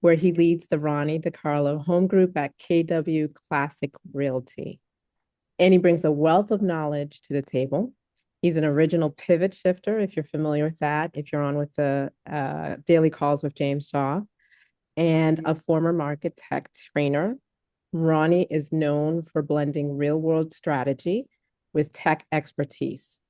where he leads the Ronnie DiCarlo home group at KW Classic Realty. And he brings a wealth of knowledge to the table. He's an original pivot shifter, if you're familiar with that, if you're on with the daily calls with James Shaw, and a former market tech trainer. Ronnie is known for blending real world strategy with tech expertise.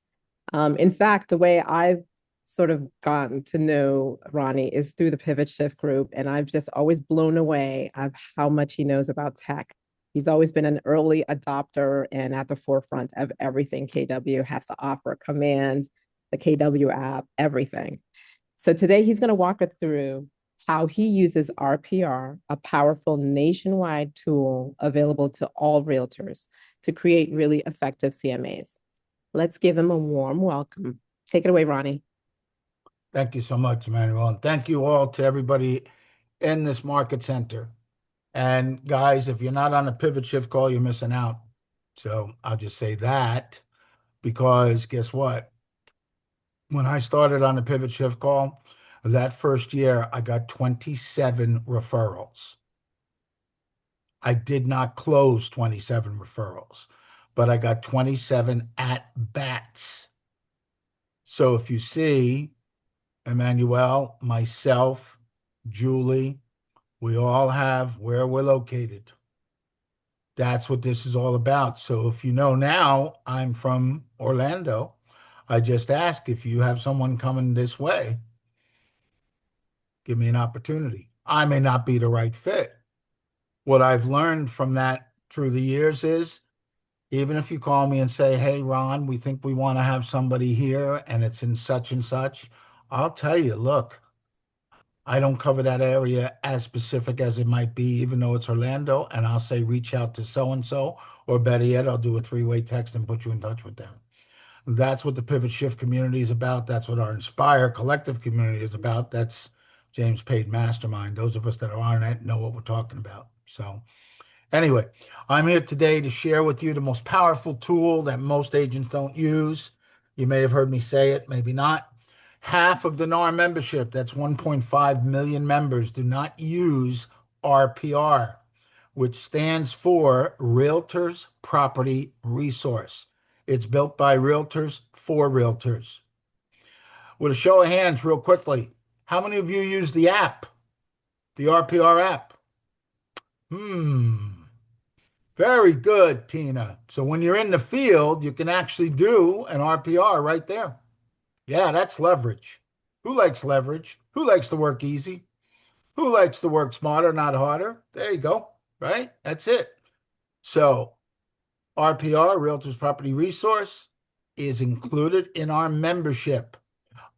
In fact, the way I've sort of gotten to know Ronnie is through the Pivot Shift group, and I've just always blown away of how much he knows about tech. He's always been an early adopter and at the forefront of everything KW has to offer, Command, the KW app, everything. So today he's going to walk us through how he uses RPR, a powerful nationwide tool available to all realtors to create really effective CMAs. Let's give him a warm welcome. Take it away, Ronnie. Thank you so much, Emmanuel. And thank you all to everybody in this market center. And guys, if you're not on a pivot shift call, you're missing out. So I'll just say that because guess what? When I started on the pivot shift call, that first year, I got 27 referrals. I did not close 27 referrals, but I got 27 at bats. So if you see, Emmanuel, myself, Julie, we all have where we're located. That's what this is all about. So if you know now, I'm from Orlando. I just ask if you have someone coming this way, give me an opportunity. I may not be the right fit. What I've learned from that through the years is even if you call me and say, hey, Ron, we think we want to have somebody here and it's in such and such, I'll tell you, look, I don't cover that area as specific as it might be, even though it's Orlando. And I'll say, reach out to so and so, or better yet, I'll do a three-way text and put you in touch with them. That's what the Pivot Shift community is about. That's what our Inspire collective community is about. That's James Paid Mastermind. Those of us that are on it know what we're talking about. So, anyway, I'm here today to share with you the most powerful tool that most agents don't use. You may have heard me say it, maybe not. Half of the NAR membership, that's 1.5 million members, do not use RPR, which stands for Realtors Property Resource. It's built by realtors for realtors. With a show of hands, real quickly, how many of you use the app, the RPR app? Very good, Tina. So when you're in the field, you can actually do an RPR right there. Yeah, that's leverage. Who likes leverage? Who likes to work easy? Who likes to work smarter, not harder? There you go, right? That's it. So RPR, Realtors Property Resource, is included in our membership.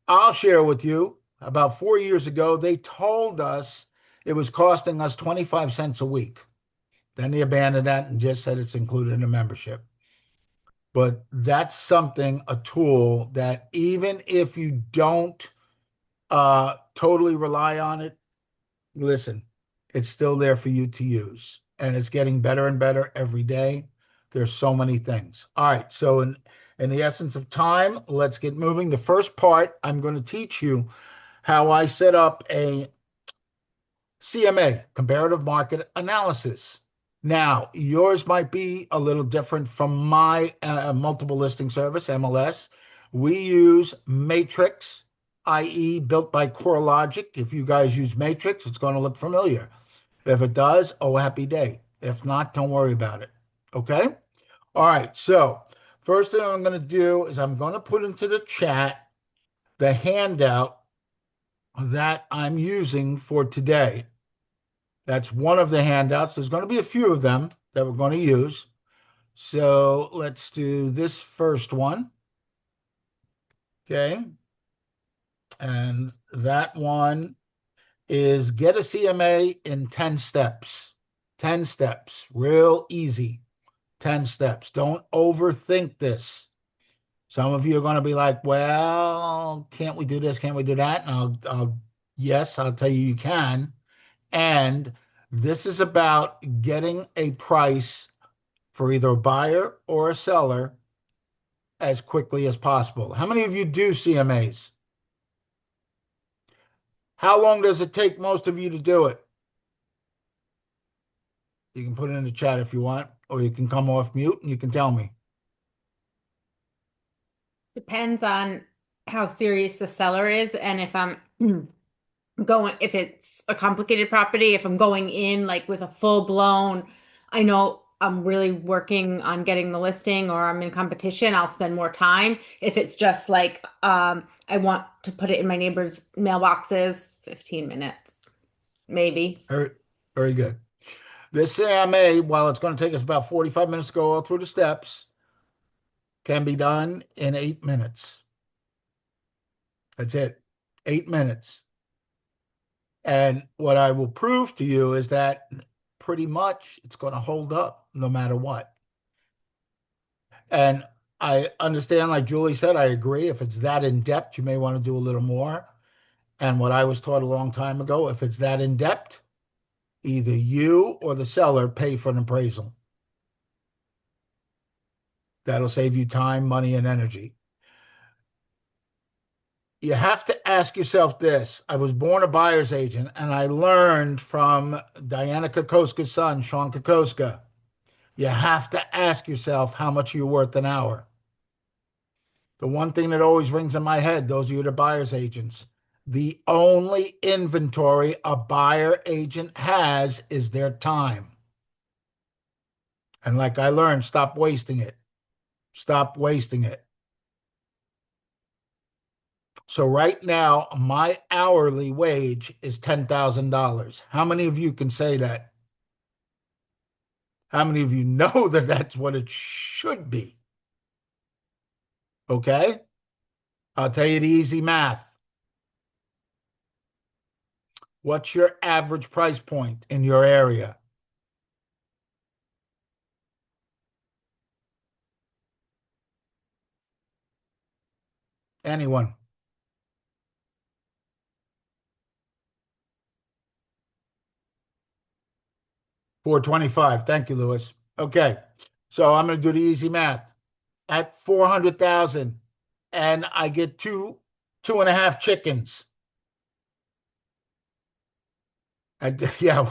I'll share with you, about 4 years ago, they told us it was costing us 25 cents a week. Then they abandoned that and just said it's included in the membership. But that's something, a tool that even if you don't totally rely on it, listen, it's still there for you to use. And it's getting better and better every day. There's so many things. All right. So in the essence of time, let's get moving. The first part, I'm going to teach you how I set up a CMA, comparative market analysis. Now, yours might be a little different from my multiple listing service, MLS. We use Matrix, i.e. built by CoreLogic. If you guys use Matrix, it's going to look familiar. If it does, oh, happy day. If not, don't worry about it. Okay? All right. So first thing I'm going to do is I'm going to put into the chat the handout that I'm using for today. That's one of the handouts. There's going to be a few of them that we're going to use. So let's do this first one. Okay. And that one is get a CMA in 10 steps. 10 steps. Real easy. 10 steps. Don't overthink this. Some of you are going to be like, well, can't we do this? Can't we do that? And yes, I'll tell you can. And this is about getting a price for either a buyer or a seller as quickly as possible. How many of you do CMAs? How long does it take most of you to do it? You can put it in the chat if you want, or you can come off mute and you can tell me. Depends on how serious the seller is and if I'm if it's a complicated property, if I'm going in like with a full blown, I know I'm really working on getting the listing or I'm in competition, I'll spend more time. If it's just like I want to put it in my neighbor's mailboxes, 15 minutes, maybe. Very, very good. This CMA, while it's going to take us about 45 minutes to go all through the steps, can be done in 8 minutes. That's it. 8 minutes. And what I will prove to you is that pretty much it's going to hold up no matter what. And I understand, like Julie said, I agree. If it's that in depth, you may want to do a little more. And what I was taught a long time ago, if it's that in depth, either you or the seller pay for an appraisal. That'll save you time, money, and energy. You have to ask yourself this. I was born a buyer's agent, and I learned from Diana Kokoska's son, Sean Kokoska. You have to ask yourself how much you're worth an hour. The one thing that always rings in my head, those of you that are buyer's agents, the only inventory a buyer agent has is their time. And like I learned, stop wasting it. Stop wasting it. So right now, my hourly wage is $10,000. How many of you can say that? How many of you know that that's what it should be? Okay? I'll tell you the easy math. What's your average price point in your area? Anyone? $425. Thank you, Lewis. Okay. So I'm going to do the easy math. At 400,000 and I get two and a half chickens. Yeah,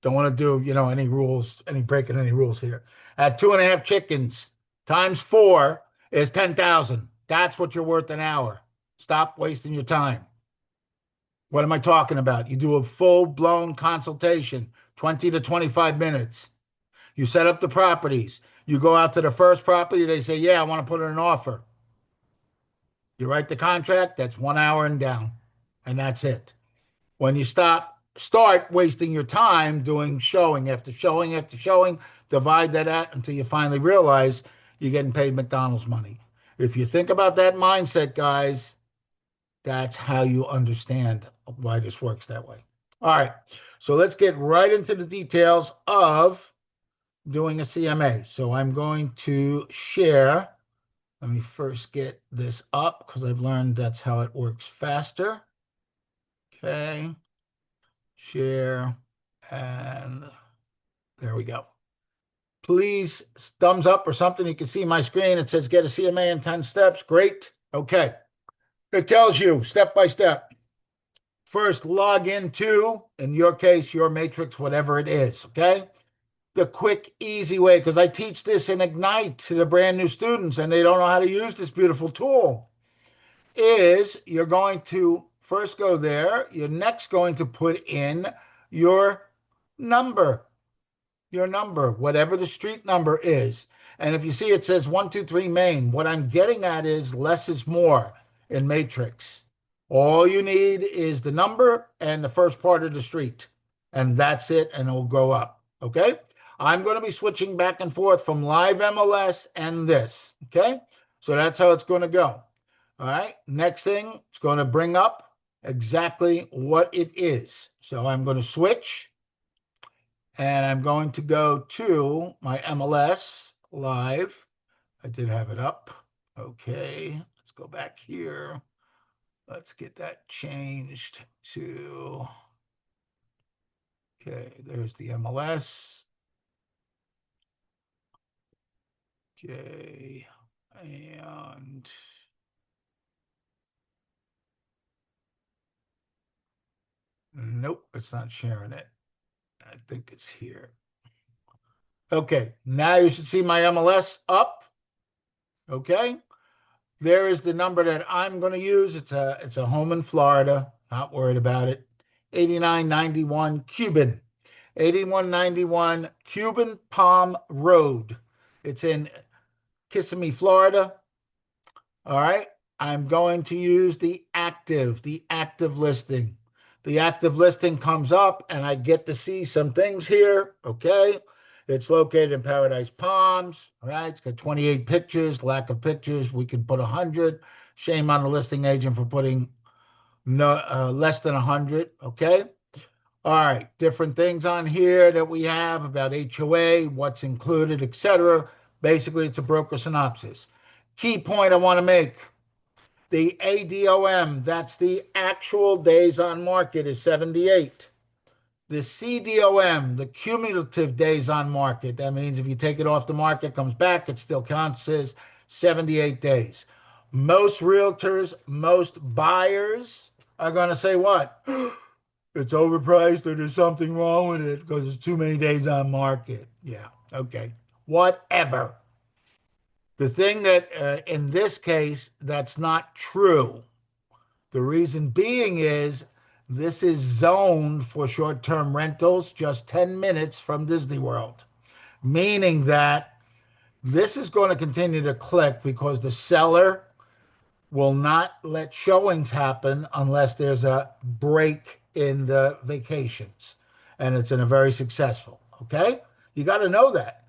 don't want to do, any rules, breaking any rules here. At 2.5 chickens times 4 is 10,000. That's what you're worth an hour. Stop wasting your time. What am I talking about? You do a full-blown consultation, 20 to 25 minutes. You set up the properties. You go out to the first property. They say, yeah, I want to put in an offer. You write the contract. That's 1 hour and down. And that's it. When you start wasting your time doing showing after showing after showing, divide that out until you finally realize you're getting paid McDonald's money. If you think about that mindset, guys, that's how you understand why this works that way. All right. So let's get right into the details of doing a CMA. So I'm going to share. Let me first get this up because I've learned that's how it works faster. Okay. Share. And there we go. Please thumbs up or something. You can see my screen. It says get a CMA in 10 steps. Great. Okay. It tells you step by step. First, log into, in your case, your matrix, whatever it is. Okay. The quick, easy way, because I teach this in Ignite to the brand new students and they don't know how to use this beautiful tool, is you're going to first go there. You're next going to put in your number, whatever the street number is. And if you see it says 123 Main, what I'm getting at is less is more in Matrix. All you need is the number and the first part of the street. And that's it, and it'll go up. Okay? I'm going to be switching back and forth from live MLS and this. Okay? So that's how it's going to go. All right? Next thing, it's going to bring up exactly what it is. So I'm going to switch. And I'm going to go to my MLS live. I did have it up. Okay, let's go back here. Let's get that changed to, okay, there's the MLS. Okay, and, Nope, it's not sharing it. I think it's here. Okay, now you should see my MLS up. Okay, there is the number that I'm going to use. It's a home in Florida. Not worried about it. 8991 Cuban. 8191 Cuban Palm Road. It's in Kissimmee, Florida. All right. I'm going to use the active listing. The active listing comes up and I get to see some things here. Okay. It's located in Paradise Palms. All right. It's got 28 pictures, lack of pictures. We can put 100. Shame on the listing agent for putting less than 100. Okay. All right. Different things on here that we have about HOA, what's included, etc. Basically, it's a broker synopsis. Key point I want to make. The ADOM, that's the actual days on market, is 78. The CDOM, the cumulative days on market, that means if you take it off the market, comes back, it still counts as 78 days. Most realtors, most buyers are going to say what? It's overpriced or there's something wrong with it because it's too many days on market. Yeah, okay. Whatever. The thing that, in this case, that's not true. The reason being is this is zoned for short-term rentals just 10 minutes from Disney World, meaning that this is going to continue to click because the seller will not let showings happen unless there's a break in the vacations and it's in a very successful. Okay? You got to know that.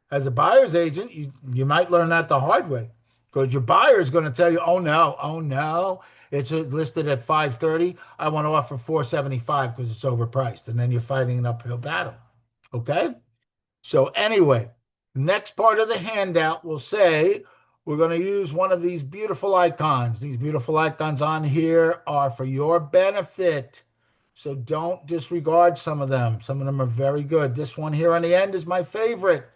As a buyer's agent, you might learn that the hard way because your buyer is going to tell you, oh no, it's listed at 530. I want to offer 475 because it's overpriced. And then you're fighting an uphill battle. Okay? So anyway, next part of the handout will say we're going to use one of these beautiful icons. These beautiful icons on here are for your benefit. So don't disregard some of them. Some of them are very good. This one here on the end is my favorite.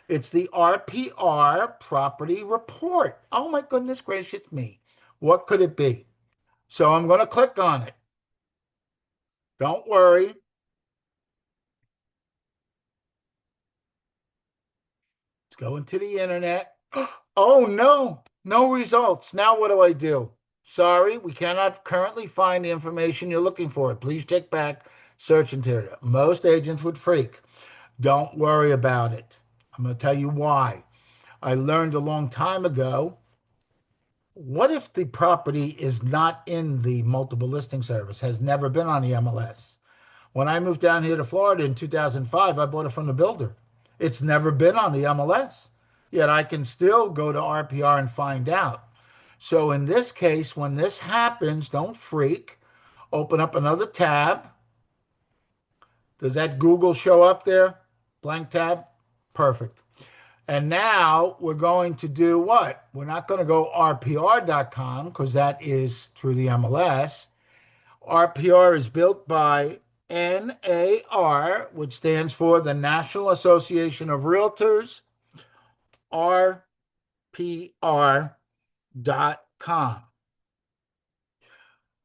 It's the RPR property report. Oh my goodness gracious me. What could it be? So I'm going to click on it. Don't worry. Let's go into the internet. Oh no, no results. Now what do I do? Sorry, we cannot currently find the information you're looking for. Please check back search interior. Most agents would freak. Don't worry about it. I'm going to tell you why. I learned a long time ago, what if the property is not in the multiple listing service, has never been on the MLS? When I moved down here to Florida in 2005, I bought it from the builder. It's never been on the MLS, yet I can still go to RPR and find out. So in this case, when this happens, don't freak. Open up another tab. Does that Google show up there? Blank tab? Perfect. And now we're going to do what? We're not going to go rpr.com because that is through the MLS. RPR is built by NAR, which stands for the National Association of Realtors, rpr.com.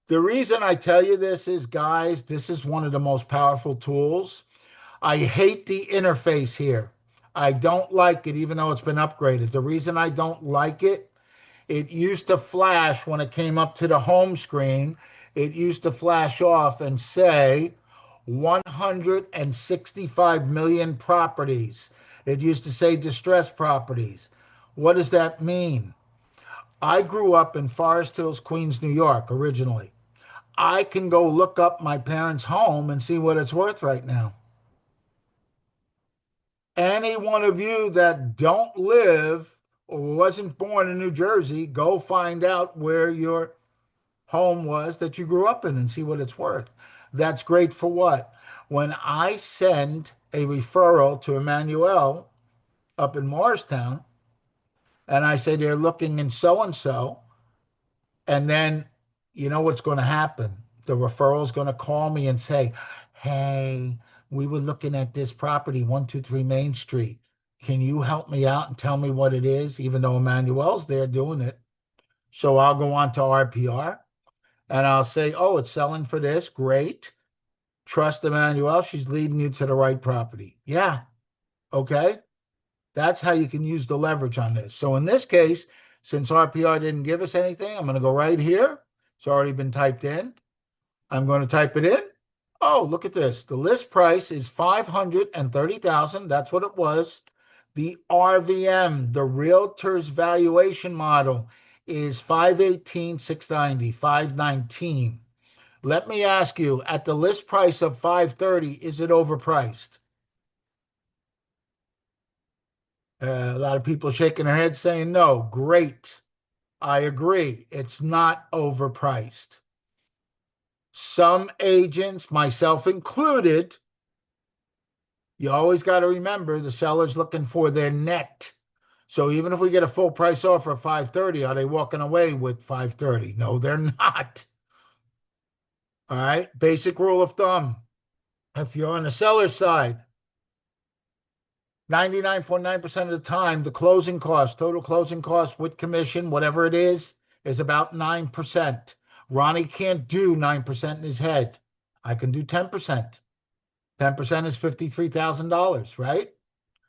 The reason I tell you this is, guys, this is one of the most powerful tools. I hate the interface here. I don't like it, even though it's been upgraded. The reason I don't like it, it used to flash when it came up to the home screen. It used to flash off and say 165 million properties. It used to say distressed properties. What does that mean? I grew up in Forest Hills, Queens, New York, originally. I can go look up my parents' home and see what it's worth right now. Any one of you that don't live or wasn't born in New Jersey, go find out where your home was that you grew up in and see what it's worth. That's great for what? When I send a referral to Emmanuel up in Morristown, and I say they're looking in so-and-so, and then you know what's going to happen? The referral is going to call me and say, hey, we were looking at this property, 123 Main Street. Can you help me out and tell me what it is, even though Emmanuel's there doing it? So I'll go on to RPR, and I'll say, oh, it's selling for this. Great. Trust Emmanuel. She's leading you to the right property. Yeah. Okay. That's how you can use the leverage on this. So in this case, since RPR didn't give us anything, I'm going to go right here. It's already been typed in. I'm going to type it in. Oh, look at this. The list price is $530,000. That's what it was. The RVM, the realtor's valuation model, is 518,690, 519. Let me ask you, at the list price of 530, is it overpriced? A lot of people shaking their heads saying no. Great. I agree. It's not overpriced. Some agents, myself included, you always got to remember the seller's looking for their net. So even if we get a full price offer of 530, are they walking away with 530? No, they're not. All right. Basic rule of thumb. If you're on the seller's side, 99.9% of the time, the closing cost, total closing cost with commission, whatever it is about 9%. Ronnie can't do 9% in his head. I can do 10%. 10% is $53,000, right?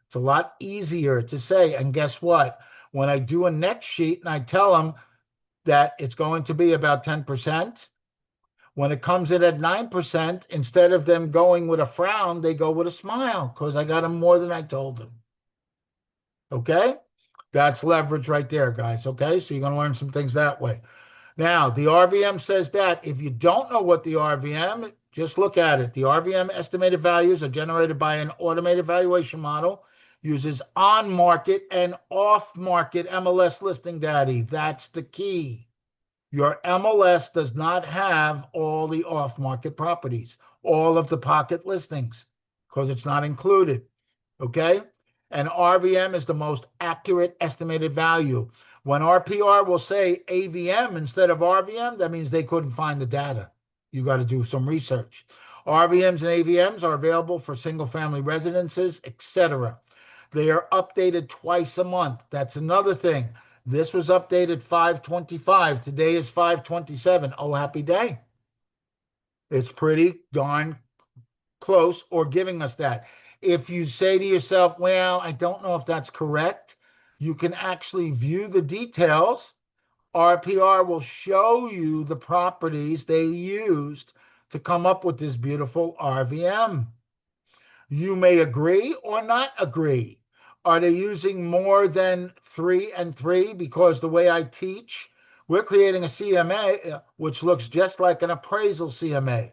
It's a lot easier to say. And guess what? When I do a net sheet and I tell them that it's going to be about 10%, when it comes in at 9%, instead of them going with a frown, they go with a smile because I got them more than I told them. Okay? That's leverage right there, guys. Okay? So you're going to learn some things that way. Now, the RVM says that if you don't know what the RVM, just look at it. The RVM estimated values are generated by an automated valuation model, uses on-market and off-market MLS listing data. That's the key. Your MLS does not have all the off-market properties, all of the pocket listings, because it's not included. Okay? And RVM is the most accurate estimated value. When RPR will say AVM instead of RVM, that means they couldn't find the data. You got to do some research. RVMs and AVMs are available for single-family residences, etc. They are updated twice a month. That's another thing. This was updated 5/25. Today is 5/27. Oh, happy day. It's pretty darn close or giving us that. If you say to yourself, well, I don't know if that's correct, you can actually view the details. RPR will show you the properties they used to come up with this beautiful RVM. You may agree or not agree. Are they using more than 3 and 3? Because the way I teach, we're creating a CMA, which looks just like an appraisal CMA.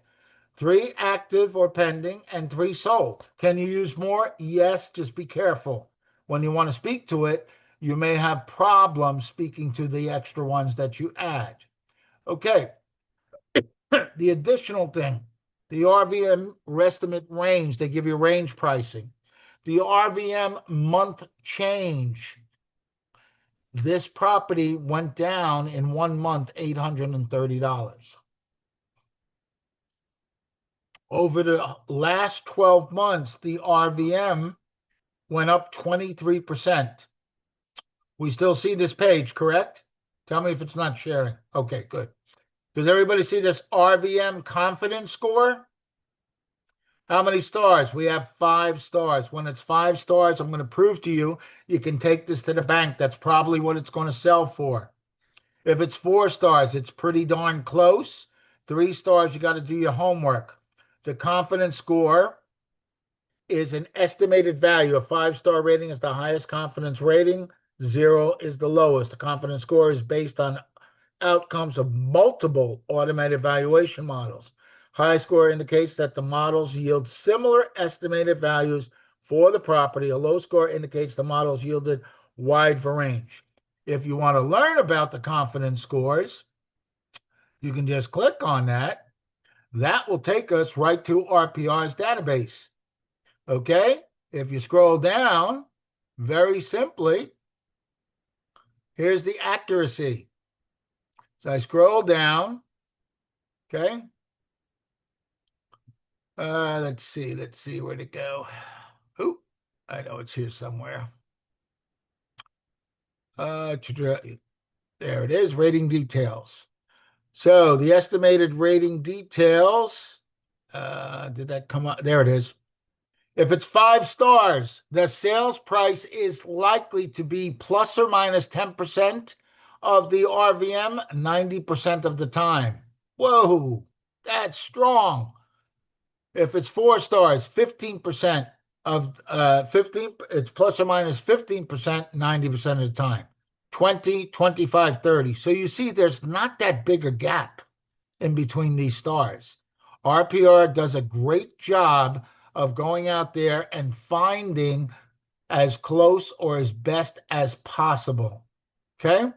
3 active or pending and 3 sold. Can you use more? Yes, just be careful. When you want to speak to it, you may have problems speaking to the extra ones that you add. Okay. The additional thing, the RVM estimate range, they give you range pricing. The RVM month change. This property went down in 1 month, $830. Over the last 12 months, the RVM went up 23%. We still see this page, correct? Tell me if it's not sharing. Okay, good. Does everybody see this RVM confidence score? How many stars? We have 5 stars. When it's 5 stars, I'm going to prove to you, you can take this to the bank. That's probably what it's going to sell for. If it's 4 stars, it's pretty darn close. 3 stars, you got to do your homework. The confidence score is an estimated value. A 5-star rating is the highest confidence rating. 0 is the lowest. The confidence score is based on outcomes of multiple automated valuation models. High score indicates that the models yield similar estimated values for the property. A low score indicates the models yielded wide range. If you want to learn about the confidence scores, you can just click on that. That will take us right to RPR's database. Okay? If you scroll down, very simply, here's the accuracy. So I scroll down, okay? Let's see where to go. Oh, I know it's here somewhere. There it is, rating details. So the estimated rating details, did that come up? There it is. If it's 5 stars, the sales price is likely to be plus or minus 10% of the RVM 90% of the time. Whoa, that's strong. If it's 4 stars, 15% of 15, it's plus or minus 15% 90% of the time. 20, 25, 30. So you see there's not that big a gap in between these stars. RPR does a great job of going out there and finding as close or as best as possible. Okay?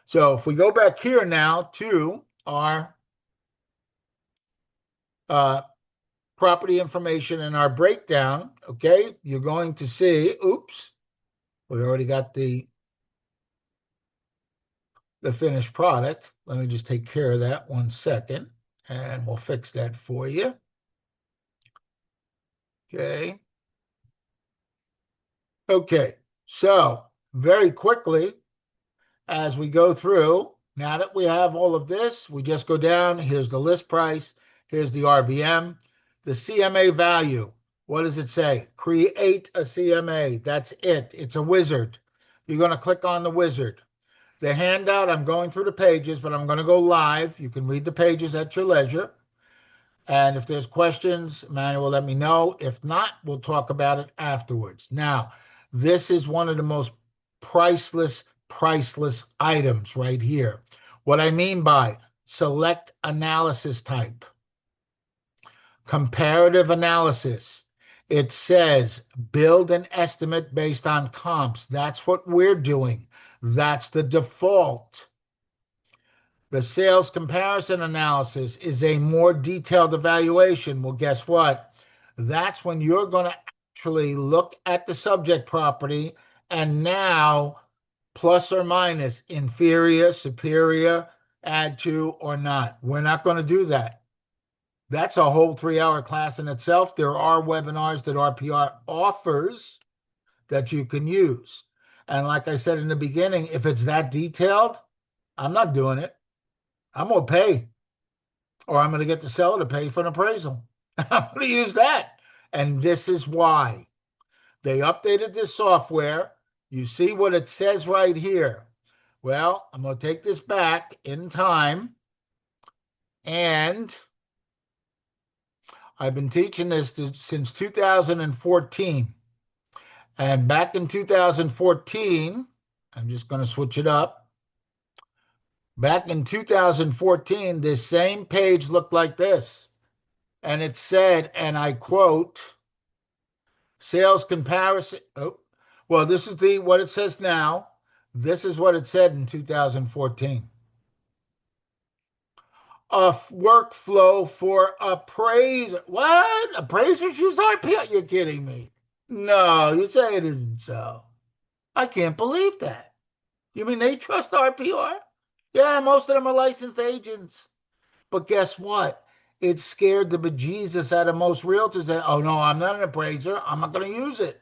So if we go back here now to our property information and our breakdown, okay, you're going to see, oops, we already got the finished product. Let me just take care of that 1 second, and we'll fix that for you. Okay. Okay, so very quickly, as we go through, now that we have all of this, we just go down. Here's the list price. Here's the RVM. The CMA value, what does it say? Create a CMA. That's it. It's a wizard. You're going to click on the wizard. The handout, I'm going through the pages, but I'm going to go live. You can read the pages at your leisure. And if there's questions, Manuel, let me know. If not, we'll talk about it afterwards. Now, this is one of the most priceless items right here. What I mean by select analysis type, comparative analysis. It says build an estimate based on comps. That's what we're doing. That's the default. The sales comparison analysis is a more detailed evaluation. Well, guess what? That's when you're going to actually look at the subject property and now plus or minus, inferior, superior, add to, or not. We're not going to do that. That's a whole 3-hour class in itself. There are webinars that RPR offers that you can use. And like I said in the beginning, if it's that detailed, I'm not doing it. I'm going to pay, or I'm going to get the seller to pay for an appraisal. I'm going to use that. And this is why. They updated this software. You see what it says right here. Well, I'm going to take this back in time. And I've been teaching this since 2014. And back in 2014, I'm just going to switch it up. Back in 2014, this same page looked like this. And it said, and I quote, sales comparison. Oh, well, this is what it says now. This is what it said in 2014. A workflow for appraiser. What? Appraisers use RPR? You're kidding me. No, you say it isn't so. I can't believe that. You mean they trust RPR? Yeah, most of them are licensed agents. But guess what? It scared the bejesus out of most realtors that, oh, no, I'm not an appraiser. I'm not going to use it.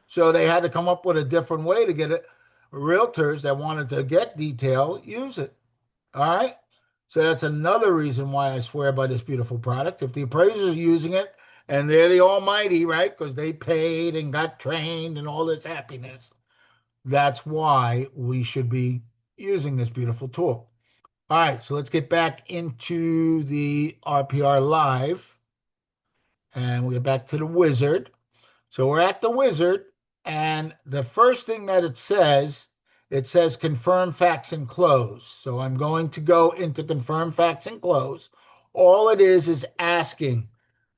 So they had to come up with a different way to get it. Realtors that wanted to get detail, use it. All right? So that's another reason why I swear by this beautiful product. If the appraisers are using it and they're the almighty, right, because they paid and got trained and all this happiness, that's why we should be using this beautiful tool. All right, so let's get back into the RPR Live. And we'll get back to the wizard. So we're at the wizard. And the first thing that it says confirm facts and close. So I'm going to go into confirm facts and close. All it is asking.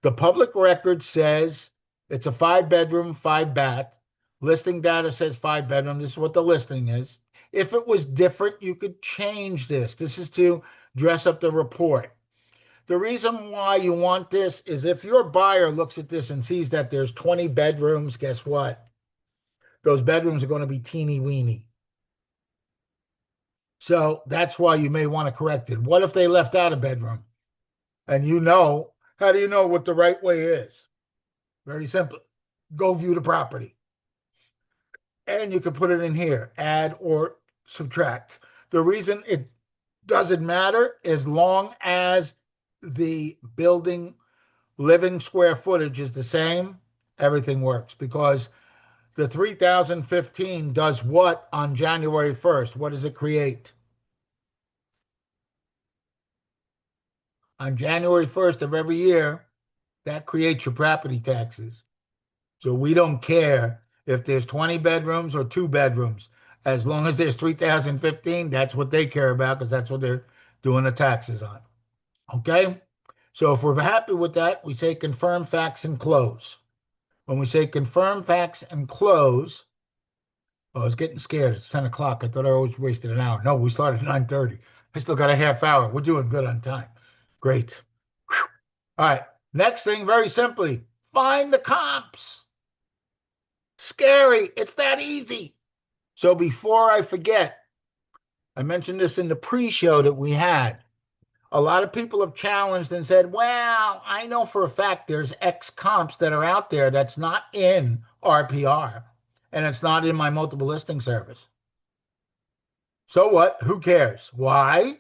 The public record says it's a 5-bedroom, 5-bath. Listing data says 5-bedroom. This is what the listing is. If it was different, you could change this. This is to dress up the report. The reason why you want this is if your buyer looks at this and sees that there's 20 bedrooms, guess what? Those bedrooms are going to be teeny weeny. So that's why you may want to correct it. What if they left out a bedroom? And how do you know what the right way is? Very simple. Go view the property. And you can put it in here, add or subtract. The reason it Doesn't matter as long as the building living square footage is the same, everything works, because the 3015 does what on January 1st? What does it create? On January 1st of every year, that creates your property taxes. So we don't care if there's 20 bedrooms or 2 bedrooms. As long as there's 3015, that's what they care about, because that's what they're doing the taxes on. Okay? So if we're happy with that, we say confirm facts and close. When we say confirm facts and close, oh, I was getting scared. It's 10 o'clock. I thought I always wasted an hour. No, we started at 9:30. I still got a half hour. We're doing good on time. Great. Whew. All right. Next thing, very simply, find the comps. Scary. It's that easy. So before I forget, I mentioned this in the pre-show that we had. A lot of people have challenged and said, well, I know for a fact there's X comps that are out there that's not in RPR and it's not in my multiple listing service. So what? Who cares? Why?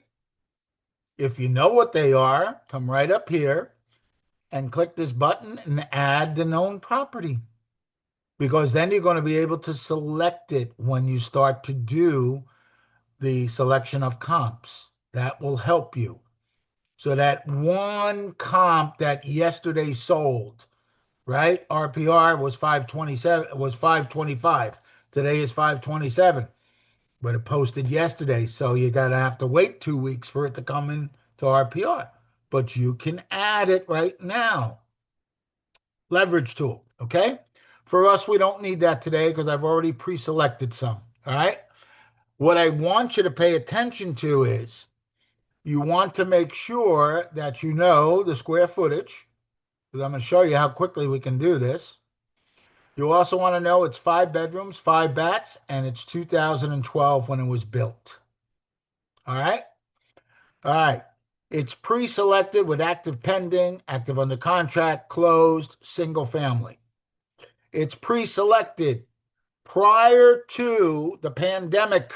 If you know what they are, come right up here and click this button and add the known property, because then you're going to be able to select it when you start to do the selection of comps. That will help you. So that one comp that yesterday sold, right? RPR was 527, was 525. Today is 527, but it posted yesterday. So you got to have to wait 2 weeks for it to come in to RPR. But you can add it right now. Leverage tool, okay? For us, we don't need that today because I've already pre-selected some, all right? What I want you to pay attention to is you want to make sure that you know the square footage, because I'm going to show you how quickly we can do this. You also want to know it's 5 bedrooms, 5 baths, and it's 2012 when it was built. All right? All right. It's pre-selected with active pending, active under contract, closed, single family. It's pre-selected prior to the pandemic.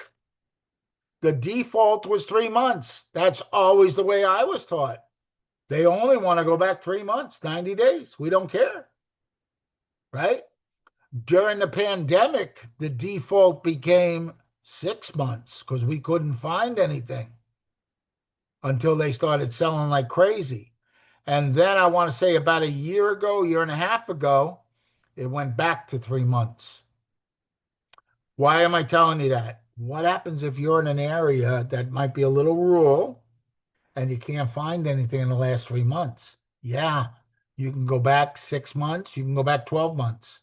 The default was 3 months. That's always the way I was taught. They only want to go back 3 months, 90 days. We don't care, right? During the pandemic, the default became 6 months because we couldn't find anything until they started selling like crazy. And then I want to say about a year ago, year and a half ago, it went back to 3 months. Why am I telling you that? What happens if you're in an area that might be a little rural and you can't find anything in the last 3 months? Yeah, you can go back 6 months. You can go back 12 months.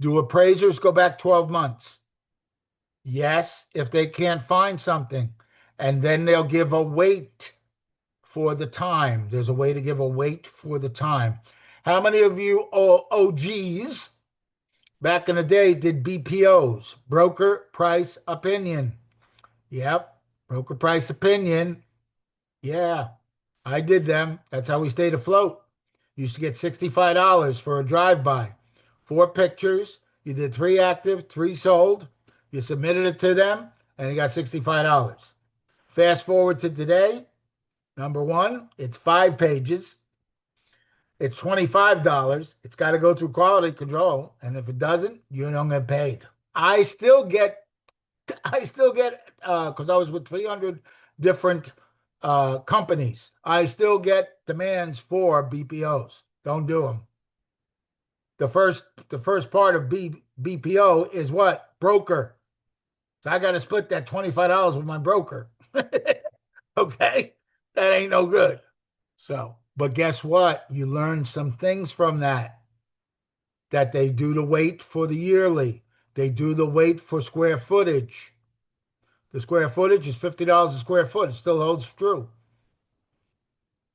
Do appraisers go back 12 months? Yes, if they can't find something. And then they'll give a wait for the time. There's a way to give a wait for the time. How many of you OGs back in the day did BPOs? Broker price opinion. Yep, broker price opinion. Yeah, I did them. That's how we stayed afloat. Used to get $65 for a drive-by. 4 pictures. You did 3 active, 3 sold. You submitted it to them, and you got $65. Fast forward to today. Number one, it's 5 pages. It's $25. It's got to go through quality control, and if it doesn't, you don't get paid. I still get, because I was with 300 different companies. I still get demands for BPOs. Don't do them. The first part of BPO is what? Broker. So I got to split that $25 with my broker. Okay? That ain't no good. So, but guess what? You learn some things from that. That they do the wait for the yearly. They do the wait for square footage. The square footage is $50 a square foot. It still holds true.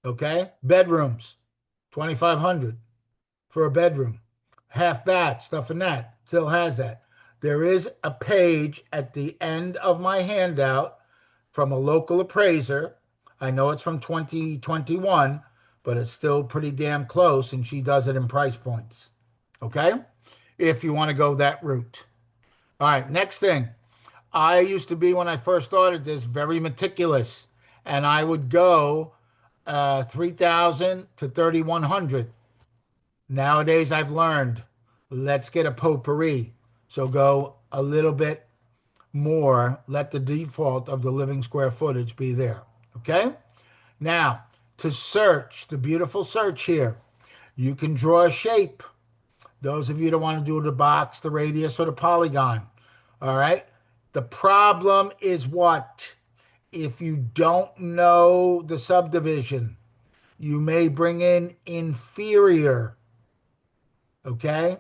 Okay? Bedrooms, $2,500 for a bedroom. Half bath, stuff in that. Still has that. There is a page at the end of my handout from a local appraiser. I know it's from 2021, but it's still pretty damn close, and she does it in price points. Okay? If you want to go that route. All right, next thing. I used to be, when I first started this, very meticulous, and I would go 3,000 to 3,100. Nowadays, I've learned, let's get a potpourri. So go a little bit more. Let the default of the living square footage be there. Okay? Now, to search, the beautiful search here, you can draw a shape. Those of you that want to do the box, the radius, or the polygon. All right? The problem is what? If you don't know the subdivision, you may bring in inferior. Okay?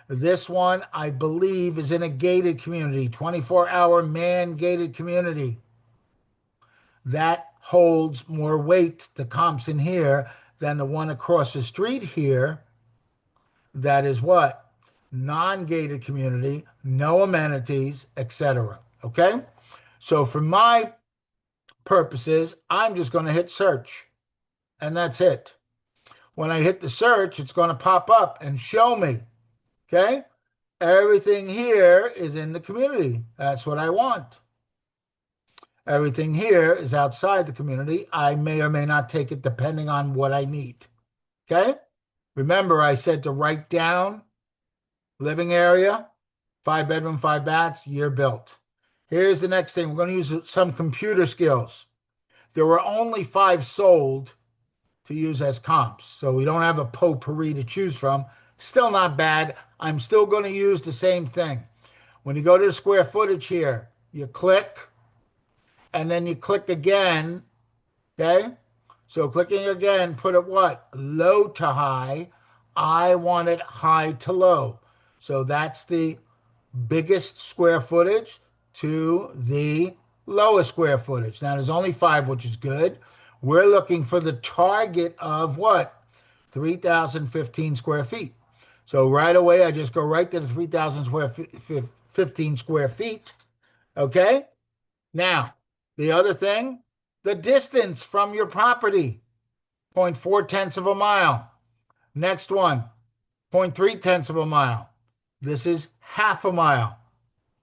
This one, I believe, is in a gated community, 24-hour man-gated community. That holds more weight, the comps in here, than the one across the street here. That is what? Non-gated community, no amenities, etc. Okay? So for my purposes, I'm just going to hit search, and that's it. When I hit the search, it's going to pop up and show me, okay? Everything here is in the community. That's what I want. Everything here is outside the community. I may or may not take it depending on what I need, okay? Remember, I said to write down living area, 5 bedroom, 5 baths, year built. Here's the next thing. We're going to use some computer skills. There were only 5 sold to use as comps, so we don't have a potpourri to choose from. Still not bad. I'm still going to use the same thing. When you go to the square footage here, you click, and then you click again, okay? So clicking again, put it what? Low to high. I want it high to low. So that's the biggest square footage to the lowest square footage. Now, there's only 5, which is good. We're looking for the target of what? 3,015 square feet. So right away, I just go right to the 3,015 square feet. Okay? Now, the other thing, the distance from your property, 0.4 of a mile. Next one, 0.3 of a mile. This is half a mile.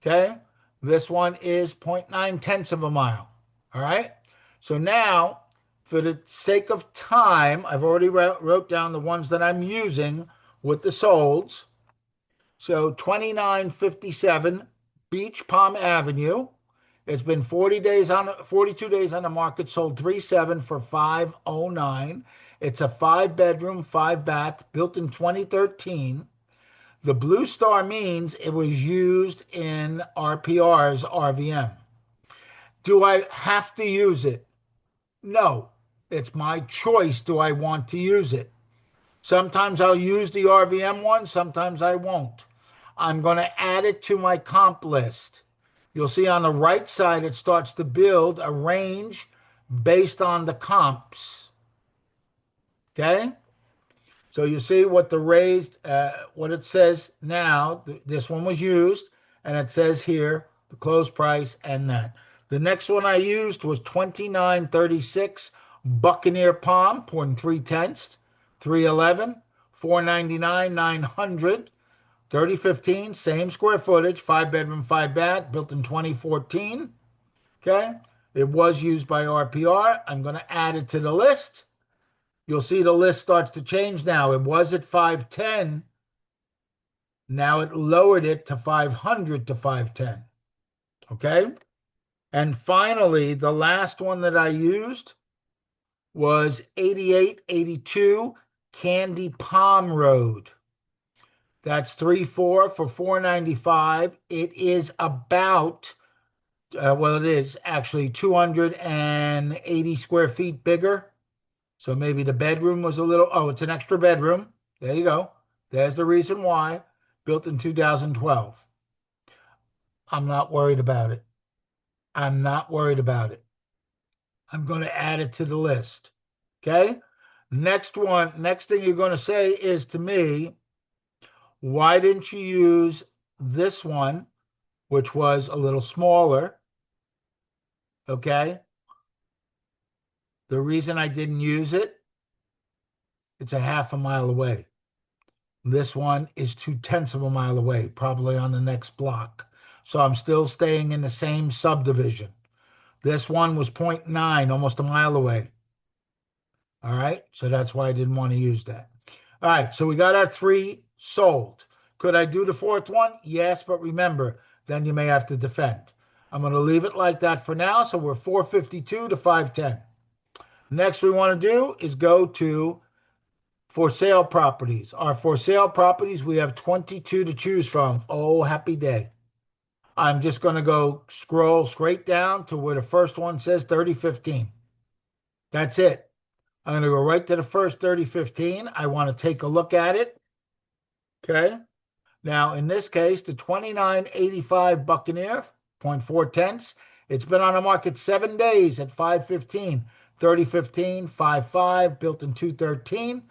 Okay? This one is 0.9 of a mile. All right? So now, for the sake of time, I've already wrote down the ones that I'm using with the solds. So 2957 Beach Palm Avenue. It's been 42 days on the market, sold 3.7 for 509. It's a 5 bedroom, 5 bath, built in 2013. The blue star means it was used in RPR's RVM. Do I have to use it? No. It's my choice. Do I want to use it? Sometimes I'll use the RVM one, sometimes I won't. I'm going to add it to my comp list. You'll see on the right side, it starts to build a range based on the comps. Okay? So you see what the raised, what it says now. This one was used, and it says here the close price and that. The next one I used was 2936 Buccaneer Palm, 0.3, 311, 499, 900, 3015, same square footage, 5 bedroom, 5 bath, built in 2014. Okay, it was used by RPR. I'm going to add it to the list. You'll see the list starts to change now. It was at 510. Now it lowered it to 500 to 510. Okay? And finally, the last one that I used was 8882 Candy Palm Road. That's 3.4 for 495. It is about, well, it is actually 280 square feet bigger. So maybe the bedroom was a little, oh, it's an extra bedroom. There you go. There's the reason why. Built in 2012. I'm not worried about it. I'm not worried about it. I'm going to add it to the list. Okay? Next thing you're going to say is to me, why didn't you use this one, which was a little smaller? Okay? The reason I didn't use it, it's a half a mile away. This one is 0.2 of a mile away, probably on the next block. So I'm still staying in the same subdivision. This one was 0.9, almost a mile away. All right. So that's why I didn't want to use that. All right. So we got our 3 sold. Could I do the 4th one? Yes. But remember, then you may have to defend. I'm going to leave it like that for now. So we're 452 to 510. Next we want to do is go to for sale properties. Our for sale properties, we have 22 to choose from. Oh, happy day. I'm just going to go scroll straight down to where the first one says 3015. That's it. I'm going to go right to the first 3015. I want to take a look at it. Okay. Now, in this case, the 2985 Buccaneer, 0.4 tenths. It's been on the market 7 days at 515. 3015, 55, built in 213.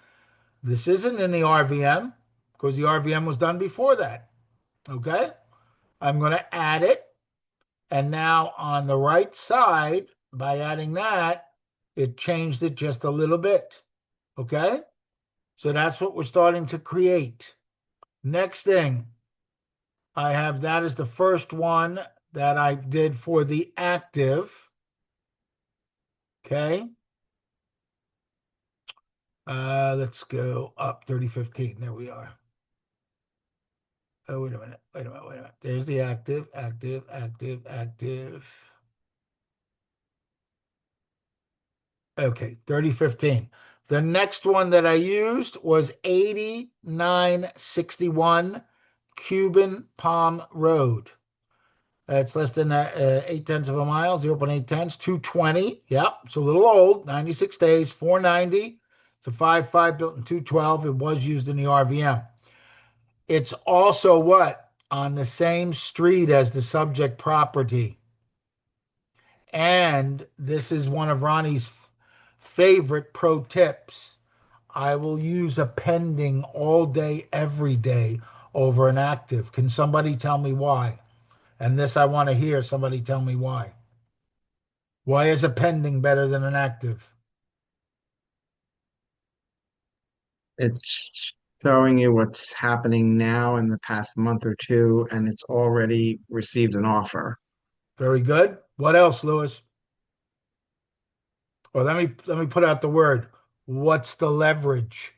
This isn't in the RVM because the RVM was done before that. Okay. I'm going to add it. And now on the right side, by adding that, it changed it just a little bit. Okay. So that's what we're starting to create. Next thing, I have that as the first one that I did for the active. Okay. Let's go up 3015. There we are. Oh, wait a minute. Wait a minute. Wait a minute. There's the active, active, active, active. Okay, 3015. The next one that I used was 8961 Cuban Palm Road. It's less than 8 tenths of a mile, 0.8 tenths, 220. Yep, it's a little old, 96 days, 490. It's a 5.5 built in 212. It was used in the RVM. It's also what? On the same street as the subject property. And this is one of Ronnie's favorite pro tips. I will use a pending all day, every day over an active. Can somebody tell me why? And this I want to hear somebody tell me why. Why is a pending better than an active? It's showing you what's happening now in the past month or two, and it's already received an offer. Very good. What else, Lewis? Or let me put out the word. What's the leverage?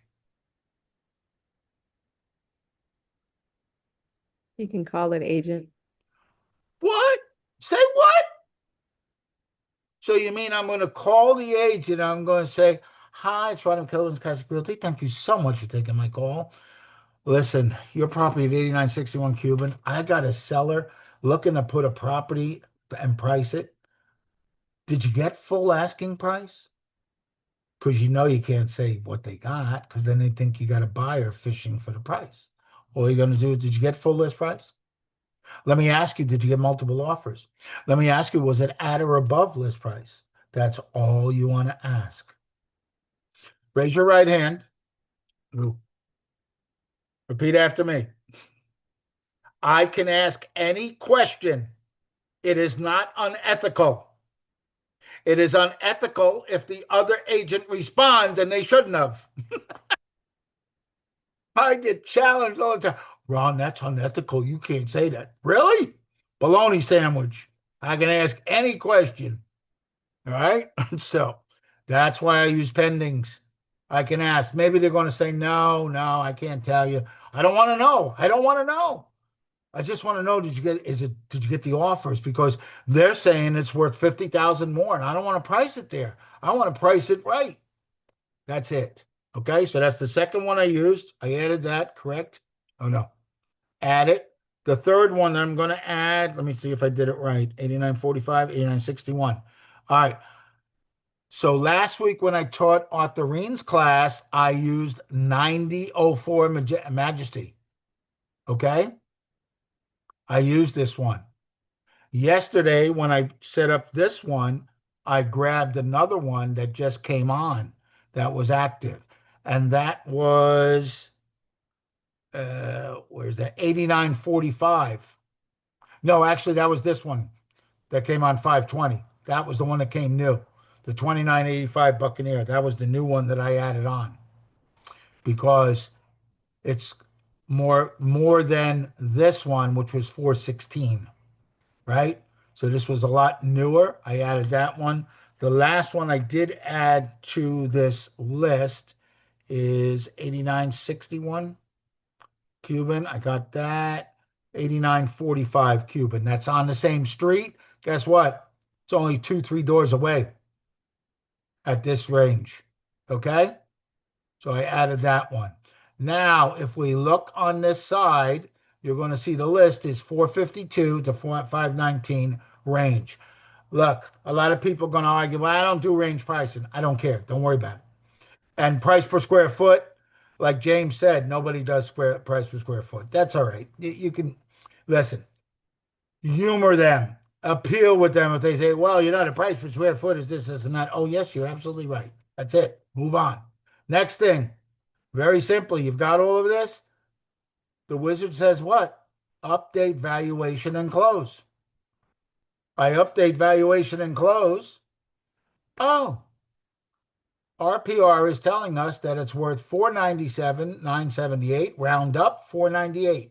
You can call it agent. What? Say what? So you mean I'm going to call the agent? I'm going to say, "Hi, it's Ron Kelvin's Classic Realty. Thank you so much for taking my call. Listen, your property at 8961 Cuban. I got a seller looking to put a property and price it. Did you get full asking price? Because you know you can't say what they got because then they think you got a buyer fishing for the price. All you're going to do is, did you get full list price? Let me ask you, did you get multiple offers? Let me ask you, was it at or above list price? That's all you want to ask. Raise your right hand. Ooh. Repeat after me. I can ask any question. It is not unethical. It is unethical if the other agent responds and they shouldn't have. I get challenged all the time. Ron, that's unethical. You can't say that. Really? Bologna sandwich. I can ask any question. All right. So that's why I use pendings. I can ask. Maybe they're going to say, no, I can't tell you. I don't want to know. I don't want to know. I just want to know, did you get the offers? Because they're saying it's worth 50,000 more, and I don't want to price it there. I want to price it right. That's it. Okay, so that's the second one I used. I added that, correct? Oh, no. Add it. The third one I'm going to add, let me see if I did it right. 8945, 8961. All right. So last week when I taught Arthur Reen's class, I used 9004 Majesty. Okay? I used this one. Yesterday, when I set up this one, I grabbed another one that just came on that was active. And that was, where's that? 8945. No, actually, that was this one that came on 520. That was the one that came new. The 2985 Buccaneer. That was the new one that I added on because it's more than this one, which was 416. right? So this was a lot newer. I added that one. The last one I did add to this list is 8961 Cuban. I got that. 8945 Cuban. That's on the same street. Guess what? It's only 2, 3 doors away at this range. Okay? So I added that one. Now, if we look on this side, you're going to see the list is 452 to 519 range. Look, a lot of people are going to argue, well, I don't do range pricing. I don't care. Don't worry about it. And price per square foot, like James said, nobody does price per square foot. That's all right. You can, listen, humor them, appeal with them if they say, well, the price per square foot is this, and that. Oh, yes, you're absolutely right. That's it. Move on. Next thing, very simply, you've got all of this. The wizard says what? Update valuation and close. I update valuation and close. Oh, RPR is telling us that it's worth $497,978, round up $498.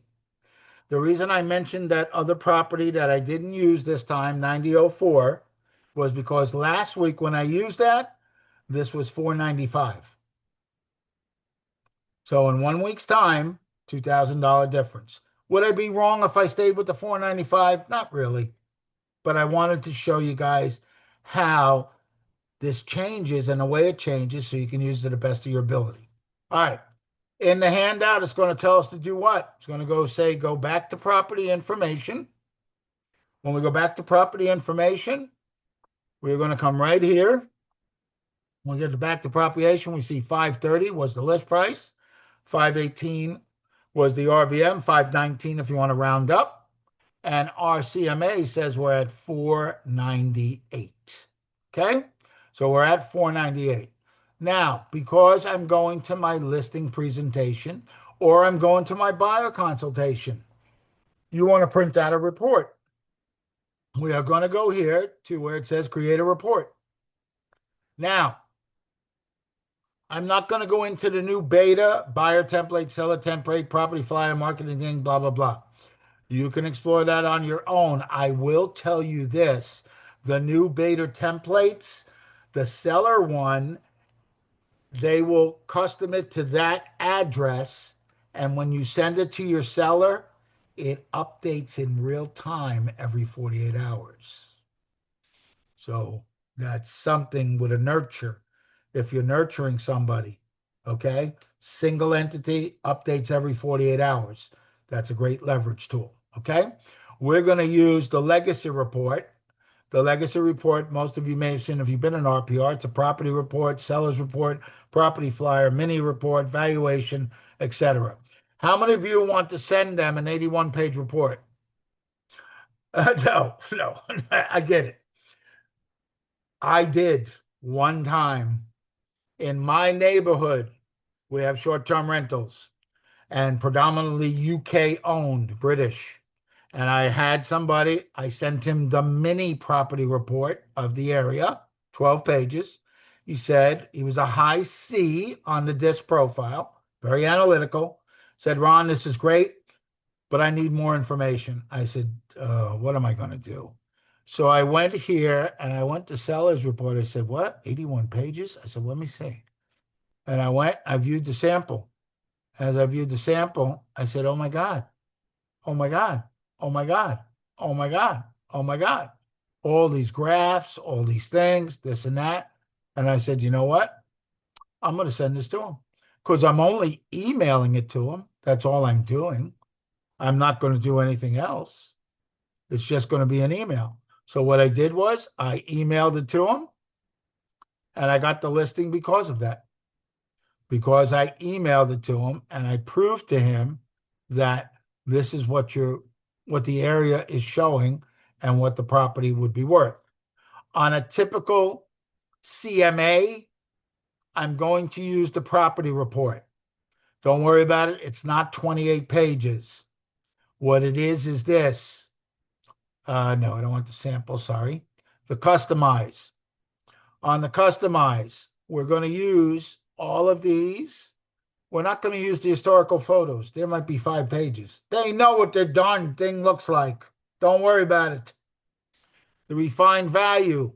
The reason I mentioned that other property that I didn't use this time, 9004, was because last week when I used that, this was $495. So in 1 week's time, $2,000 difference. Would I be wrong if I stayed with the $495? Not really. But I wanted to show you guys how this changes and the way it changes so you can use it to the best of your ability. All right. In the handout, it's going to tell us to do what? It's going to go back to property information. When we go back to property information, we're going to come right here. When we get back to propagation, we see 530 was the list price. 518 was the RVM, 519 if you want to round up. And our CMA says we're at 498. Okay? So we're at 498. Now, because I'm going to my listing presentation or I'm going to my buyer consultation, you want to print out a report. We are going to go here to where it says create a report. Now, I'm not going to go into the new beta, buyer template, seller template, property flyer, marketing thing, blah, blah, blah. You can explore that on your own. I will tell you this. The new beta templates, the seller one, they will custom it to that address. And when you send it to your seller, it updates in real time every 48 hours. So that's something with a nurture. If you're nurturing somebody, okay? Single entity updates every 48 hours. That's a great leverage tool, okay? We're going to use the legacy report. The legacy report, most of you may have seen if you've been in RPR, it's a property report, seller's report, property flyer, mini report, valuation, etc. How many of you want to send them an 81-page report? No, I get it. I did one time. In my neighborhood, we have short-term rentals and predominantly UK owned, British. And I had somebody, I sent him the mini property report of the area, 12 pages. He said he was a high C on the disc profile, very analytical. Said, Ron, this is great, but I need more information. I said, what am I going to do? So I went here and I went to seller's report. I said, what? 81 pages? I said, let me see. And I viewed the sample. As I viewed the sample, I said, oh my God, oh my God, oh my God, oh my God, oh my God. All these graphs, all these things, this and that. And I said, you know what? I'm going to send this to him because I'm only emailing it to him. That's all I'm doing. I'm not going to do anything else. It's just going to be an email. So what I did was I emailed it to him and I got the listing because of that. Because I emailed it to him and I proved to him that this is what the area is showing and what the property would be worth. On a typical CMA, I'm going to use the property report. Don't worry about it. It's not 28 pages. What it is this. No, I don't want the sample, sorry. The customize. On the customize, we're going to use all of these. We're not going to use the historical photos. There might be 5 pages. They know what their darn thing looks like. Don't worry about it. The refined value.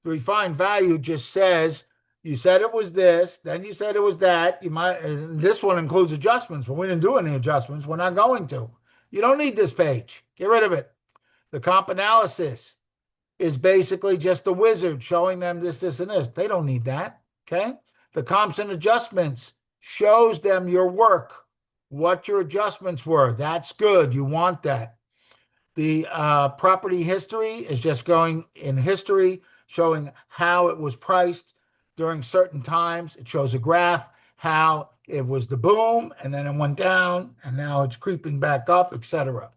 The refined value just says, you said it was this, then you said it was that. You might, and this one includes adjustments, but we didn't do any adjustments. We're not going to. You don't need this page. Get rid of it. The comp analysis is basically just the wizard showing them this, this, and this. They don't need that. Okay. The comps and adjustments shows them your work, what your adjustments were. That's good. You want that. The property history is just going in history, showing how it was priced during certain times. It shows a graph, how it was the boom, and then it went down, and now it's creeping back up, etc.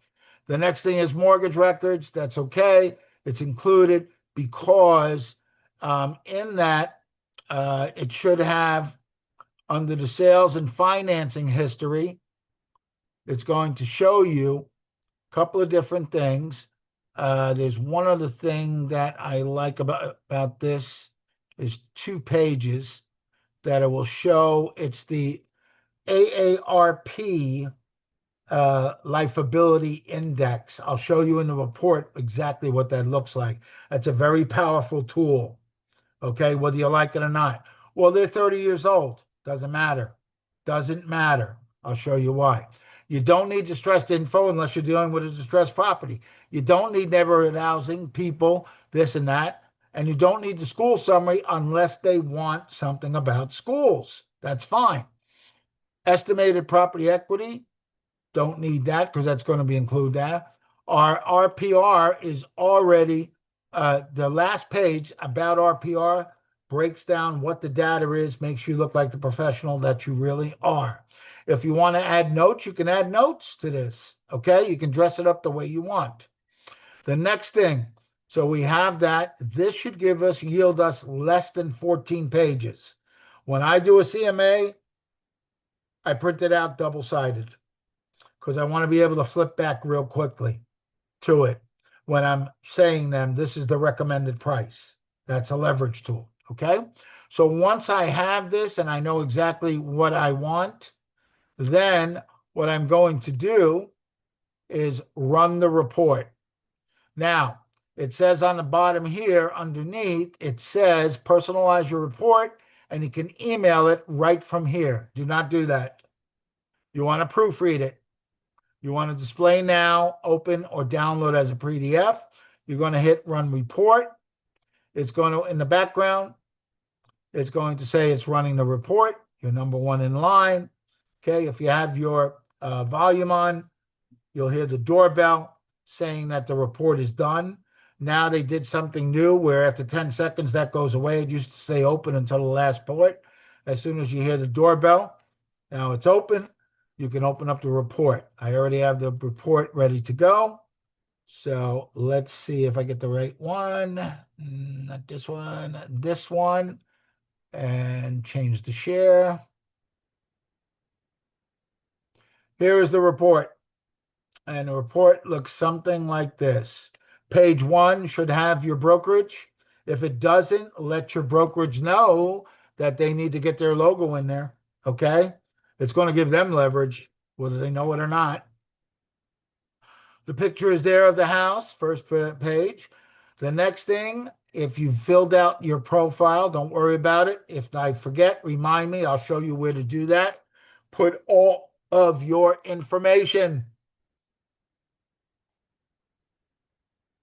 The next thing is mortgage records. That's okay. It's included because in that, it should have, under the sales and financing history, it's going to show you a couple of different things. There's one other thing that I like about this. There's 2 pages that it will show. It's the AARP Lifeability Index. I'll show you in the report exactly what that looks like. That's a very powerful tool. Okay, whether you like it or not. Well, they're 30 years old. Doesn't matter. Doesn't matter. I'll show you why. You don't need distressed info unless you're dealing with a distressed property. You don't need neighborhood housing, people, this and that. And you don't need the school summary unless they want something about schools. That's fine. Estimated property equity, don't need that because that's going to be included there. Our RPR is already, the last page about RPR breaks down what the data is, makes you look like the professional that you really are. If you want to add notes, you can add notes to this, okay? You can dress it up the way you want. The next thing, so we have that. This should yield us less than 14 pages. When I do a CMA, I print it out double-sided because I want to be able to flip back real quickly to it when I'm saying them, this is the recommended price. That's a leverage tool, okay? So once I have this and I know exactly what I want, then what I'm going to do is run the report. Now, it says on the bottom here underneath, it says personalize your report and you can email it right from here. Do not do that. You want to proofread it. You want to display now, open, or download as a PDF. You're going to hit run report. It's going to, in the background, it's going to say it's running the report. You're number 1 in line. Okay, if you have your volume on, you'll hear the doorbell saying that the report is done. Now they did something new where after 10 seconds that goes away. It used to stay open until the last part. As soon as you hear the doorbell, now it's open. You can open up the report. I already have the report ready to go. So let's see if I get the right one. Not this one, this one. And change the share. Here is the report. And the report looks something like this. Page 1 should have your brokerage. If it doesn't, let your brokerage know that they need to get their logo in there. Okay? It's going to give them leverage, whether they know it or not. The picture is there of the house, first page. The next thing, if you've filled out your profile, don't worry about it. If I forget, remind me. I'll show you where to do that. Put all of your information.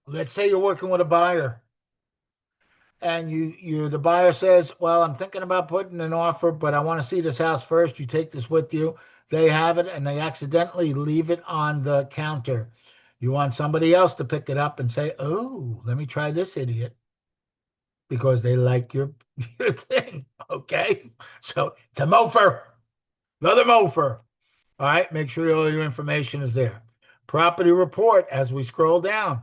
Let's say you're working with a buyer. And the buyer says, well, I'm thinking about putting an offer, but I want to see this house first. You take this with you. They have it, and they accidentally leave it on the counter. You want somebody else to pick it up and say, oh, let me try this idiot. Because they like your thing, okay? So it's a mofer, another mofer. All right, make sure all your information is there. Property report, as we scroll down.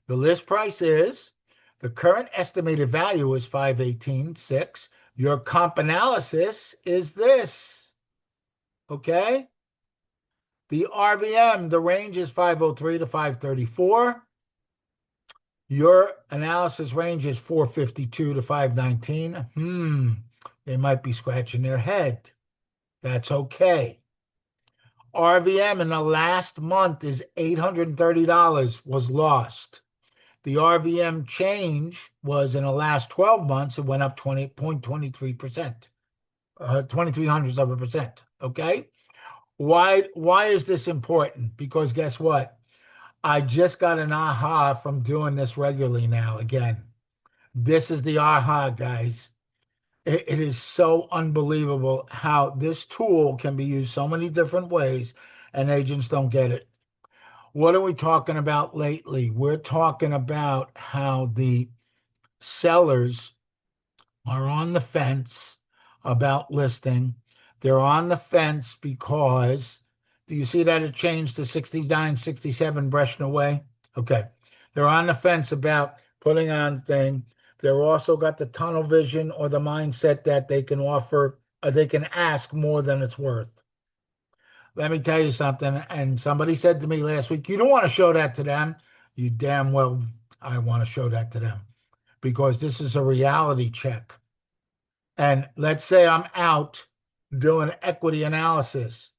The list price is, the current estimated value is $518,600. Your comp analysis is this, okay? The RVM, the range is 503 to 534. Your analysis range is 452 to 519. They might be scratching their head. That's okay. RVM in the last month is $830 was lost. The RVM change was in the last 12 months, it went up 20.23%, 0.23%. Okay. Why is this important? Because guess what? I just got an aha from doing this regularly now. Again, this is the aha, guys. It is so unbelievable how this tool can be used so many different ways, and agents don't get it. What are we talking about lately? We're talking about how the sellers are on the fence about listing. They're on the fence because, do you see that it changed to 69, 67 Breshna Way? Okay. They're on the fence about putting on thing. They're also got the tunnel vision or the mindset that they can offer, they can ask more than it's worth. Let me tell you something. And somebody said to me last week, you don't want to show that to them. You damn well, I want to show that to them because this is a reality check. And let's say I'm out doing equity analysis,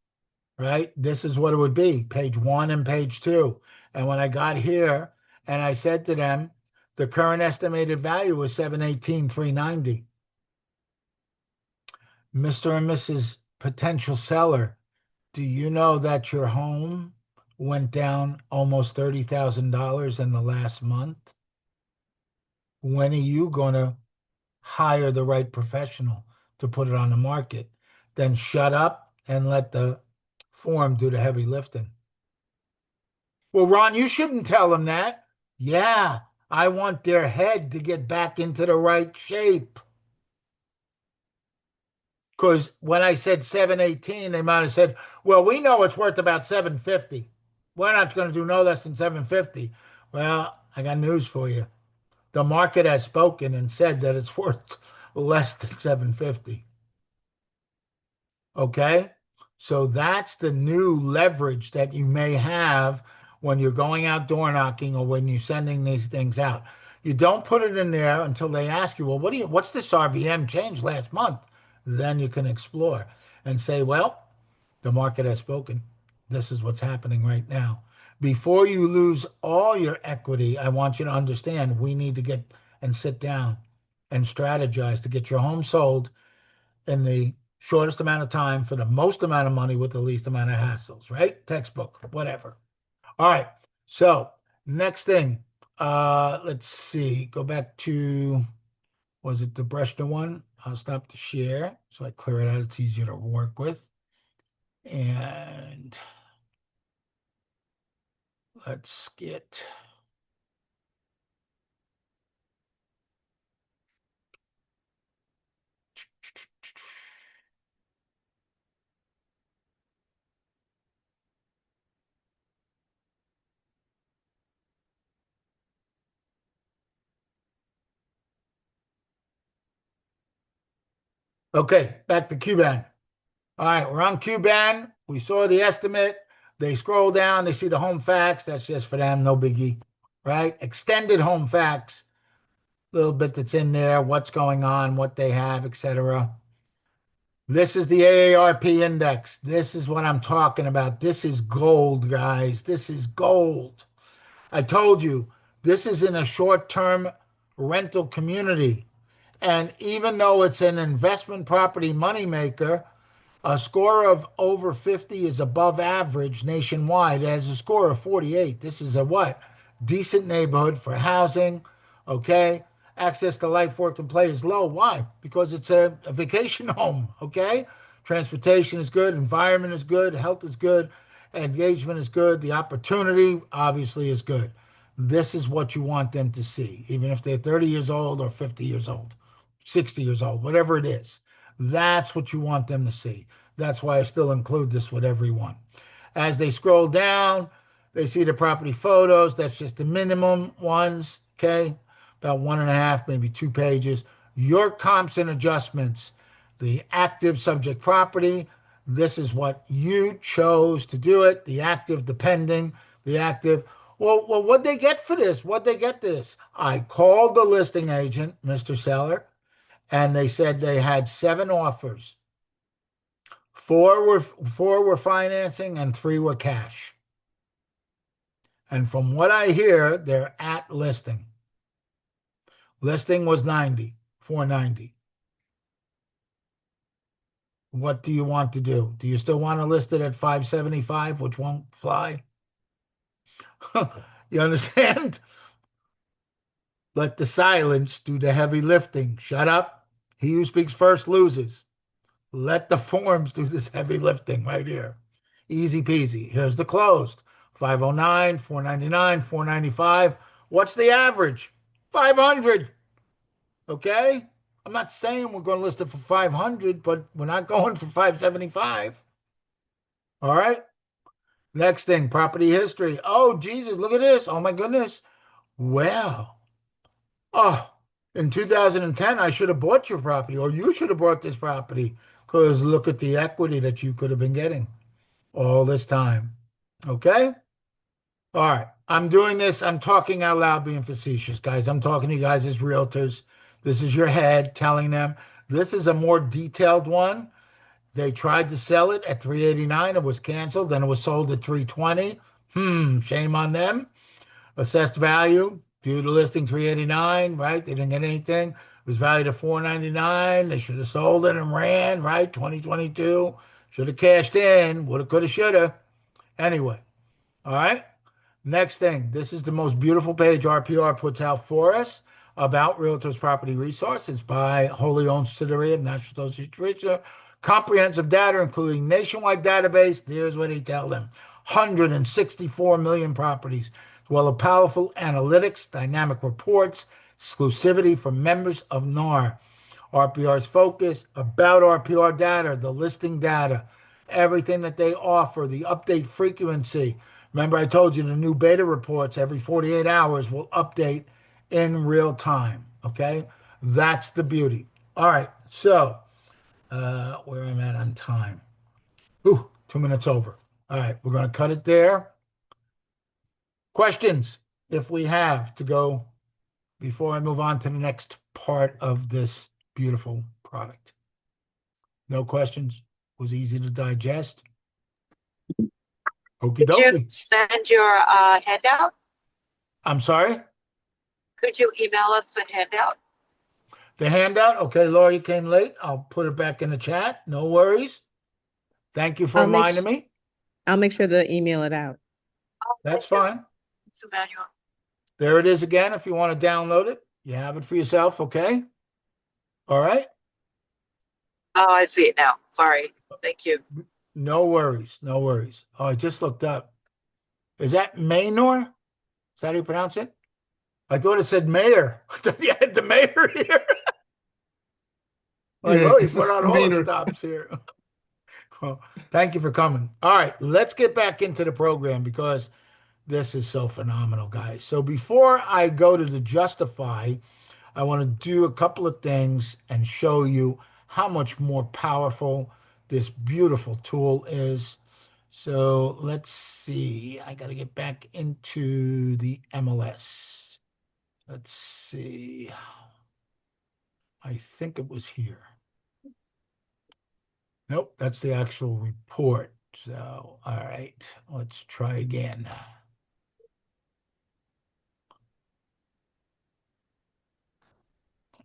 right? This is what it would be, page 1 and page 2. And when I got here and I said to them, the current estimated value was $718,390. Mr. and Mrs. Potential Seller, do you know that your home went down almost $30,000 in the last month? When are you going to hire the right professional to put it on the market? Then shut up and let the form do the heavy lifting. Well, Ron, you shouldn't tell them that. Yeah, I want their head to get back into the right shape. Because when I said 718, they might have said, well, we know it's worth about 750. We're not going to do no less than 750. Well, I got news for you. The market has spoken and said that it's worth less than 750. Okay? So that's the new leverage that you may have when you're going out door knocking or when you're sending these things out. You don't put it in there until they ask you, well, what's this RVM change last month? Then you can explore and say, well, the market has spoken. This is what's happening right now. Before you lose all your equity, I want you to understand we need to get and sit down and strategize to get your home sold in the shortest amount of time for the most amount of money with the least amount of hassles, right? Textbook, whatever. All right. So next thing, let's see, go back to, was it the Breshna one? I'll stop the share so I clear it out. It's easier to work with. And let's get, okay, back to Cuban. All right, we're on Cuban. We saw the estimate. They scroll down, they see the home facts. That's just for them, no biggie, right? Extended home facts, a little bit that's in there, what's going on, what they have, etc. This is the AARP index. This is what I'm talking about. This is gold, guys. This is gold. I told you, this is in a short-term rental community. And even though it's an investment property moneymaker, a score of over 50 is above average nationwide. It has a score of 48. This is a what? Decent neighborhood for housing, okay? Access to life, work, and play is low. Why? Because it's a vacation home, okay? Transportation is good, environment is good, health is good, engagement is good, the opportunity obviously is good. This is what you want them to see, even if they're 30 years old or 50 years old, 60 years old, whatever it is. That's what you want them to see. That's why I still include this with everyone. As they scroll down, they see the property photos. That's just the minimum ones, okay? About 1.5, maybe 2 pages. Your comps and adjustments, the active subject property. This is what you chose to do it. The active, the pending, the active. Well, what'd they get for this? What'd they get this? I called the listing agent, Mr. Seller, and they said they had 7 offers. 4 were financing and 3 were cash. And from what I hear, they're at listing. Listing was 90, 490. What do you want to do? Do you still want to list it at 575, which won't fly? You understand? Let the silence do the heavy lifting. Shut up. He who speaks first loses. Let the forms do this heavy lifting right here. Easy peasy. Here's the closed. 509, 499, 495. What's the average? 500. Okay? I'm not saying we're going to list it for 500, but we're not going for 575. All right? Next thing, property history. Oh, Jesus, look at this. Oh, my goodness. Well, oh, in 2010, I should have bought your property, or you should have bought this property, because look at the equity that you could have been getting all this time. Okay? All right. I'm doing this. I'm talking out loud, being facetious, guys. I'm talking to you guys as realtors. This is your head telling them. This is a more detailed one. They tried to sell it at 389. It was canceled. Then it was sold at 320. Shame on them. Assessed value due to listing 389, right? They didn't get anything. It was valued at 499. They should have sold it and ran, right? 2022. Should have cashed in. Woulda, coulda, shoulda. Anyway, all right. Next thing, this is the most beautiful page RPR puts out for us about Realtors Property Resources by wholly owned subsidiary of National Associates Realtor. Comprehensive data, including nationwide database. Here's what he tells them. 164 million properties, as well as powerful analytics, dynamic reports, exclusivity for members of NAR. RPR's focus, about RPR data, the listing data, everything that they offer, the update frequency. Remember, I told you the new beta reports every 48 hours will update in real time. Okay, that's the beauty. All right, so where am I at on time? Ooh, 2 minutes over. All right, we're going to cut it there. Questions, if we have to go before I move on to the next part of this beautiful product. No questions. Was easy to digest. Okie Could you dokie. send your handout? I'm sorry? Could you email us the handout? The handout? Okay, Laura, you came late. I'll put it back in the chat. No worries. Thank you for I'll make reminding me. I'll make sure to email it out. That's fine. It's Emmanuel. There it is again. If you want to download it, you have it for yourself. Okay. All right. Oh, I see it now. Sorry. Thank you. No worries. No worries. Oh, I just looked up. Is that Maynor? Is that how you pronounce it? I thought it said mayor. I thought you had the mayor here. Like, Yeah, oh, you it's put a on all the Maynard. stops here. Well, thank you for coming. All right, let's get back into the program because this is so phenomenal, guys. So before I go to the Justify, I want to do a couple of things and show you how much more powerful this beautiful tool is. So let's see. I got to get back into the MLS. Let's see. I think it was here. Nope, that's the actual report. So, all right, let's try again.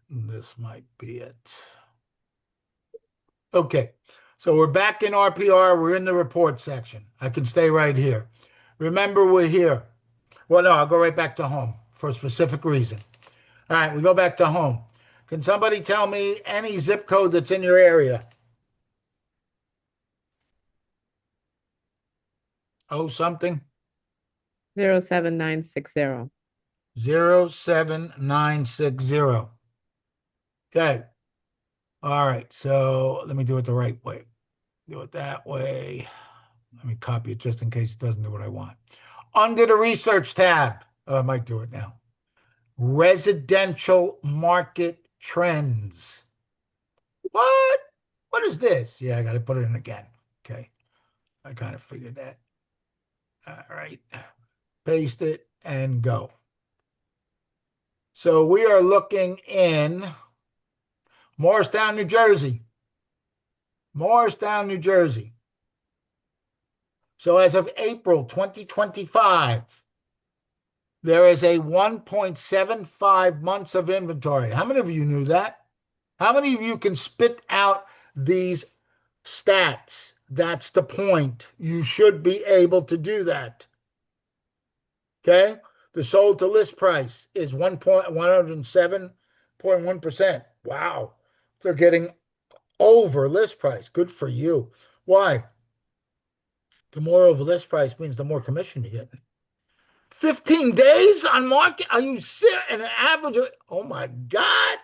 This might be it. Okay, so we're back in RPR. We're in the report section. I can stay right here. Remember, we're here. Well, no, I'll go right back to home for a specific reason. All right, we go back to home. Can somebody tell me any zip code that's in your area? Oh, something? 07960. 07960. Okay. All right. So let me do it the right way. Do it that way. Let me copy it just in case it doesn't do what I want. Under the research tab, I might do it now. Residential market trends. What? What is this? Yeah, I got to put it in again. Okay. I kind of figured that. All right. Paste it and go. So we are looking in Morristown, New Jersey. Morristown, New Jersey. So as of April 2025, There is a 1.75 months of inventory. How many of you knew that? How many of you can spit out these stats? That's the point. You should be able to do that. Okay? The sold to list price is 107.1%. Wow. They're getting over list price. Good for you. Why? The more over list price means the more commission you get. 15 days on market? Are you serious? An average of, oh my God.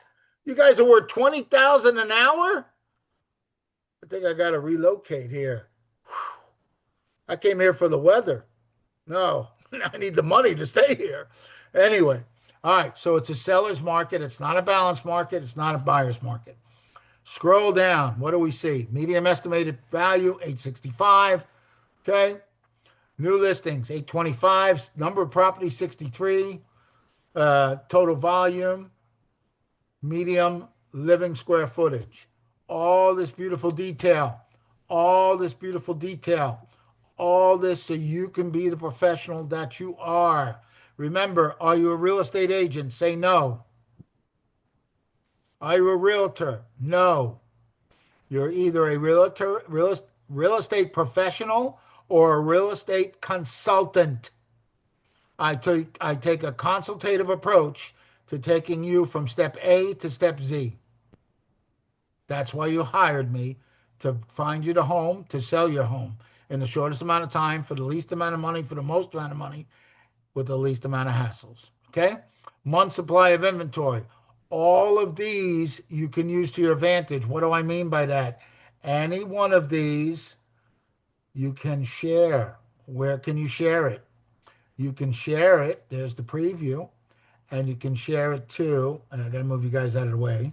You guys are worth 20,000 an hour? I think I got to relocate here. Whew. I came here for the weather. No, I need the money to stay here. Anyway, all right. So it's a seller's market. It's not a balanced market. It's not a buyer's market. Scroll down. What do we see? Medium estimated value, 865. Okay. New listings, 825. Number of properties, 63. Total volume, medium living square footage. All this beautiful detail. All this beautiful detail. All this so you can be the professional that you are. Remember, are you a real estate agent? Say no. Are you a realtor? No. You're either a realtor, real estate professional, or a real estate consultant. I take a consultative approach to taking you from step A to step Z. That's why you hired me, to find you the home, to sell your home in the shortest amount of time, for the least amount of money, for the most amount of money, with the least amount of hassles. Okay? Month supply of inventory. All of these you can use to your advantage. What do I mean by that? Any one of these you can share. Where can you share it? You can share it. There's the preview. And you can share it to, and I got to move you guys out of the way.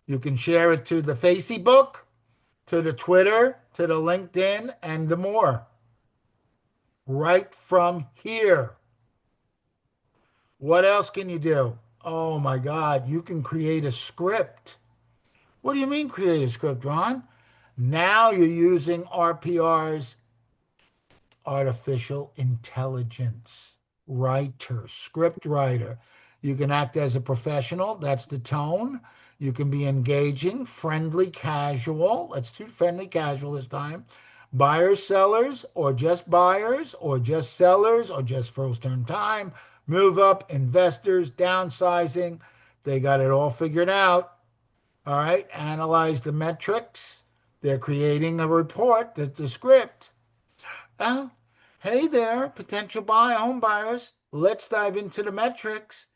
You can share it to the Facebook, to the Twitter, to the LinkedIn, and the more. Right from here. What else can you do? Oh my God, you can create a script. What do you mean create a script, Ron? Now you're using RPR's artificial intelligence writer, script writer. You can act as a professional. That's the tone. You can be engaging, friendly, casual. Let's do friendly, casual this time. Buyers, sellers, or just buyers, or just sellers, or just first turn time, move up, investors, downsizing. They got it all figured out. All right. Analyze the metrics. They're creating a report. That's the script. Oh, hey there, potential home buyers. Let's dive into the metrics.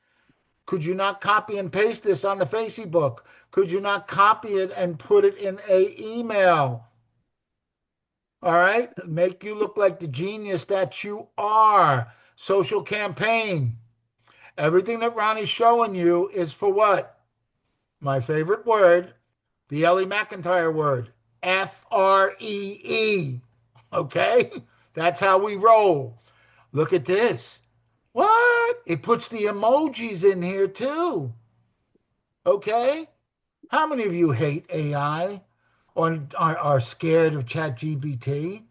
Could you not copy and paste this on the Facebook? Could you not copy it and put it in an email? All right, make you look like the genius that you are. Social campaign. Everything that Ronnie's showing you is for what? My favorite word, the Ellie McIntyre word, FREE. Okay? That's how we roll. Look at this. What? It puts the emojis in here too. Okay? How many of you hate AI or are scared of ChatGPT?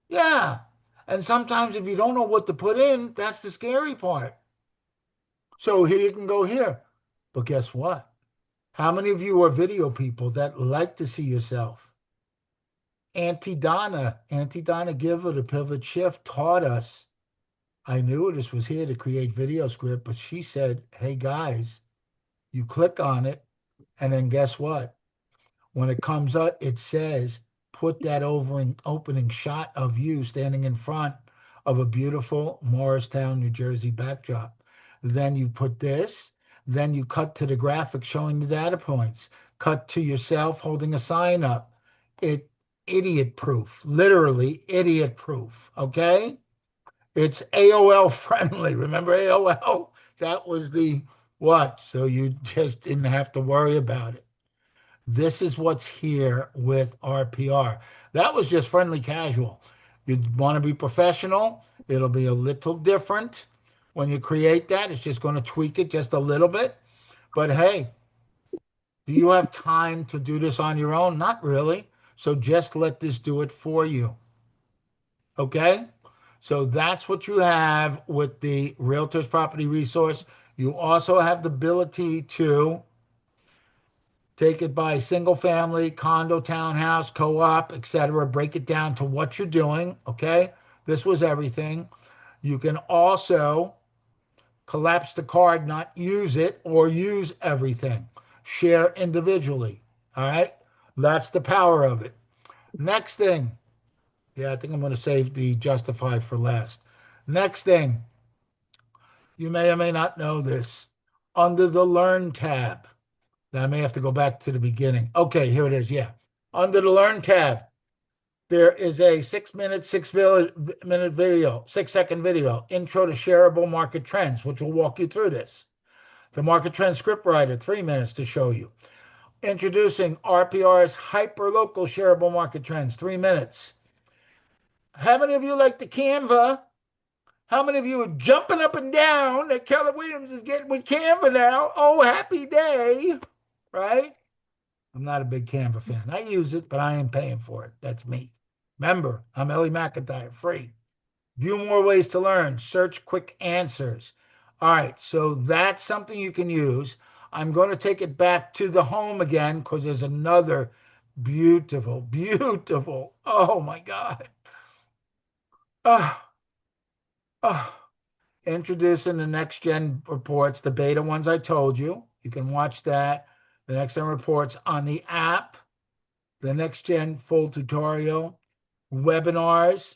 Yeah. And sometimes if you don't know what to put in, that's the scary part. So here you can go here. But guess what? How many of you are video people that like to see yourself? Auntie Donna Giver, the Pivot Shift, taught us. I knew this was here to create video script, but she said, hey guys, you click on it, and then guess what? When it comes up, it says, put that opening shot of you standing in front of a beautiful Morristown, New Jersey backdrop. Then you put this, then you cut to the graphic showing the data points, cut to yourself holding a sign up. Idiot proof, literally idiot proof, okay? It's AOL friendly. Remember AOL? That was the what? So you just didn't have to worry about it. This is what's here with RPR. That was just friendly casual. You want to be professional, it'll be a little different. When you create that, it's just going to tweak it just a little bit. But hey, do you have time to do this on your own? Not really. So just let this do it for you. Okay? So that's what you have with the Realtors Property Resource. You also have the ability to take it by single family, condo, townhouse, co-op, etc. Break it down to what you're doing. Okay. This was everything. You can also collapse the card, not use it, or use everything. Share individually. All right. That's the power of it. Next thing. Yeah, I think I'm going to save the justify for last. Next thing. You may or may not know this. Under the Learn tab. Now I may have to go back to the beginning. Okay, here it is. Yeah. Under the Learn tab, there is a 6-minute, 6-minute video, 6-second video, Intro to Shareable Market Trends, which will walk you through this. The Market Trend Script Writer, 3 minutes to show you. Introducing RPR's Hyperlocal Shareable Market Trends, 3 minutes. How many of you like the Canva? How many of you are jumping up and down that Keller Williams is getting with Canva now? Oh, happy day, right? I'm not a big Canva fan. I use it, but I am paying for it. That's me. Remember, I'm Ellie McIntyre, free. View more ways to learn. Search quick answers. All right, so that's something you can use. I'm going to take it back to the home again because there's another beautiful, beautiful. Oh, my God. Ah, ah. Introducing the next gen reports, the beta ones I told you. You can watch that. The next gen reports on the app, the next gen full tutorial, webinars.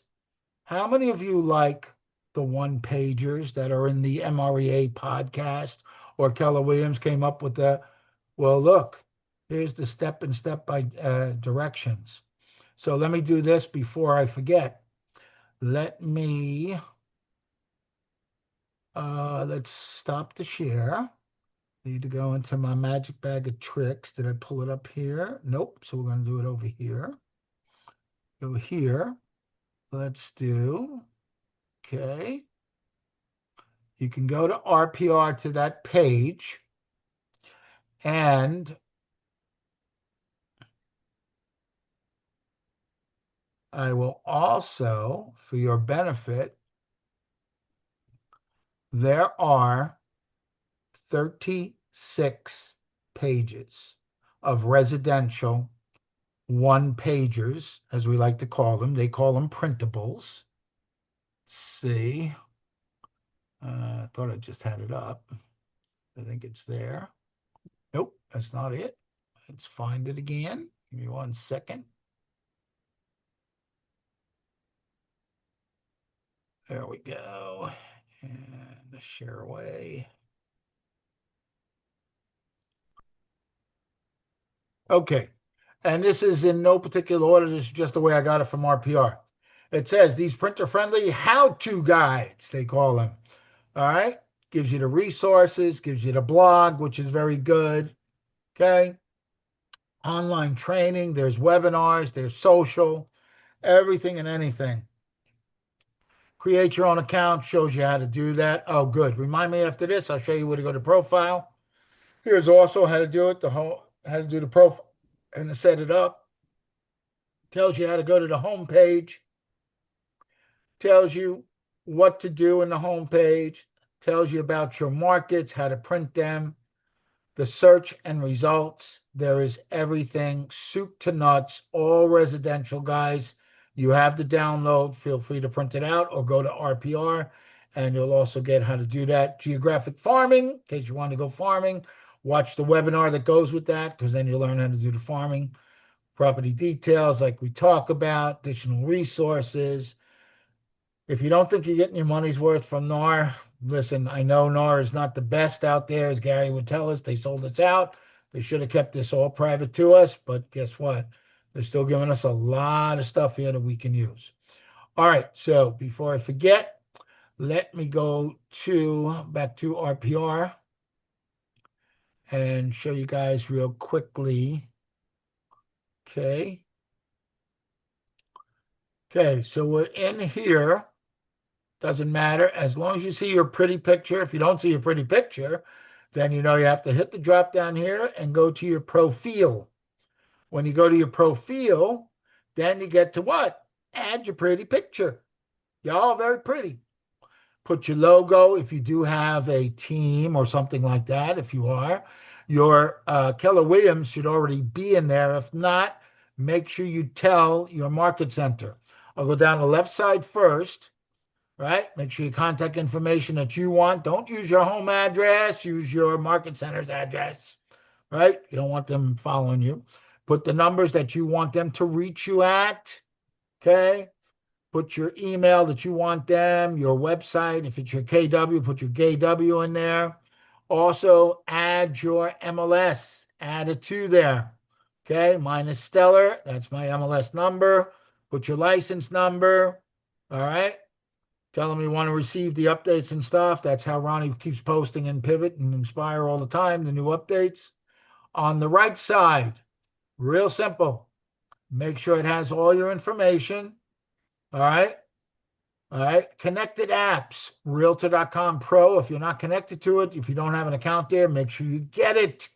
How many of you like the one pagers that are in the MREA podcast, or Keller Williams came up with the, well, look, here's the step by directions. So let me do this before I forget. Let me let's stop the share. Need to go into my magic bag of tricks. Did I pull it up here? Nope. So we're going to do it over here. Go here. Let's do, okay. You can go to RPR to that page, and I will also, for your benefit, there are 36 pages of residential one pagers, as we like to call them. They call them printables. Let's see. I thought I just had it up. I think it's there. Nope, that's not it. Let's find it again. Give me 1 second. There we go. And share away. Okay. And this is in no particular order. This is just the way I got it from RPR. It says these printer-friendly how-to guides, they call them. All right. Gives you the resources, gives you the blog, which is very good. Okay. Online training, there's webinars, there's social, everything and anything. Create your own account, shows you how to do that. Oh, good. Remind me after this, I'll show you where to go to profile. Here's also how to do it, how to do the profile and to set it up. Tells you how to go to the home page. Tells you what to do in the home page. Tells you about your markets, how to print them, the search and results. There is everything, soup to nuts, all residential, guys. You have the download. Feel free to print it out or go to RPR, and you'll also get how to do that. Geographic farming, in case you want to go farming. Watch the webinar that goes with that, because then you'll learn how to do the farming. Property details, like we talk about, additional resources. If you don't think you're getting your money's worth from NAR, listen, I know NAR is not the best out there, as Gary would tell us. They sold us out. They should have kept this all private to us, but guess what? They're still giving us a lot of stuff here that we can use. All right, so before I forget, let me go back to RPR and show you guys real quickly. Okay. Okay, so we're in here. Doesn't matter. As long as you see your pretty picture. If you don't see your pretty picture, then you know you have to hit the drop down here and go to your profile. When you go to your profile, then you get to what? Add your pretty picture. They're all very pretty. Put your logo if you do have a team or something like that. If you are, your Keller Williams should already be in there. If not, make sure you tell your market center. I'll go down the left side first, right? Make sure your contact information that you want. Don't use your home address. Use your market center's address, right? You don't want them following you. Put the numbers that you want them to reach you at, okay? Put your email that you want them, your website. If it's your KW, put your KW in there. Also, add your MLS. Add it to there. Okay, mine is Stellar. That's my MLS number. Put your license number. All right. Tell them you want to receive the updates and stuff. That's how Ronnie keeps posting in Pivot and Inspire all the time, the new updates. On the right side, real simple. Make sure it has all your information. All right. All right. Connected apps, realtor.com Pro. If you're not connected to it, if you don't have an account there, make sure you get it.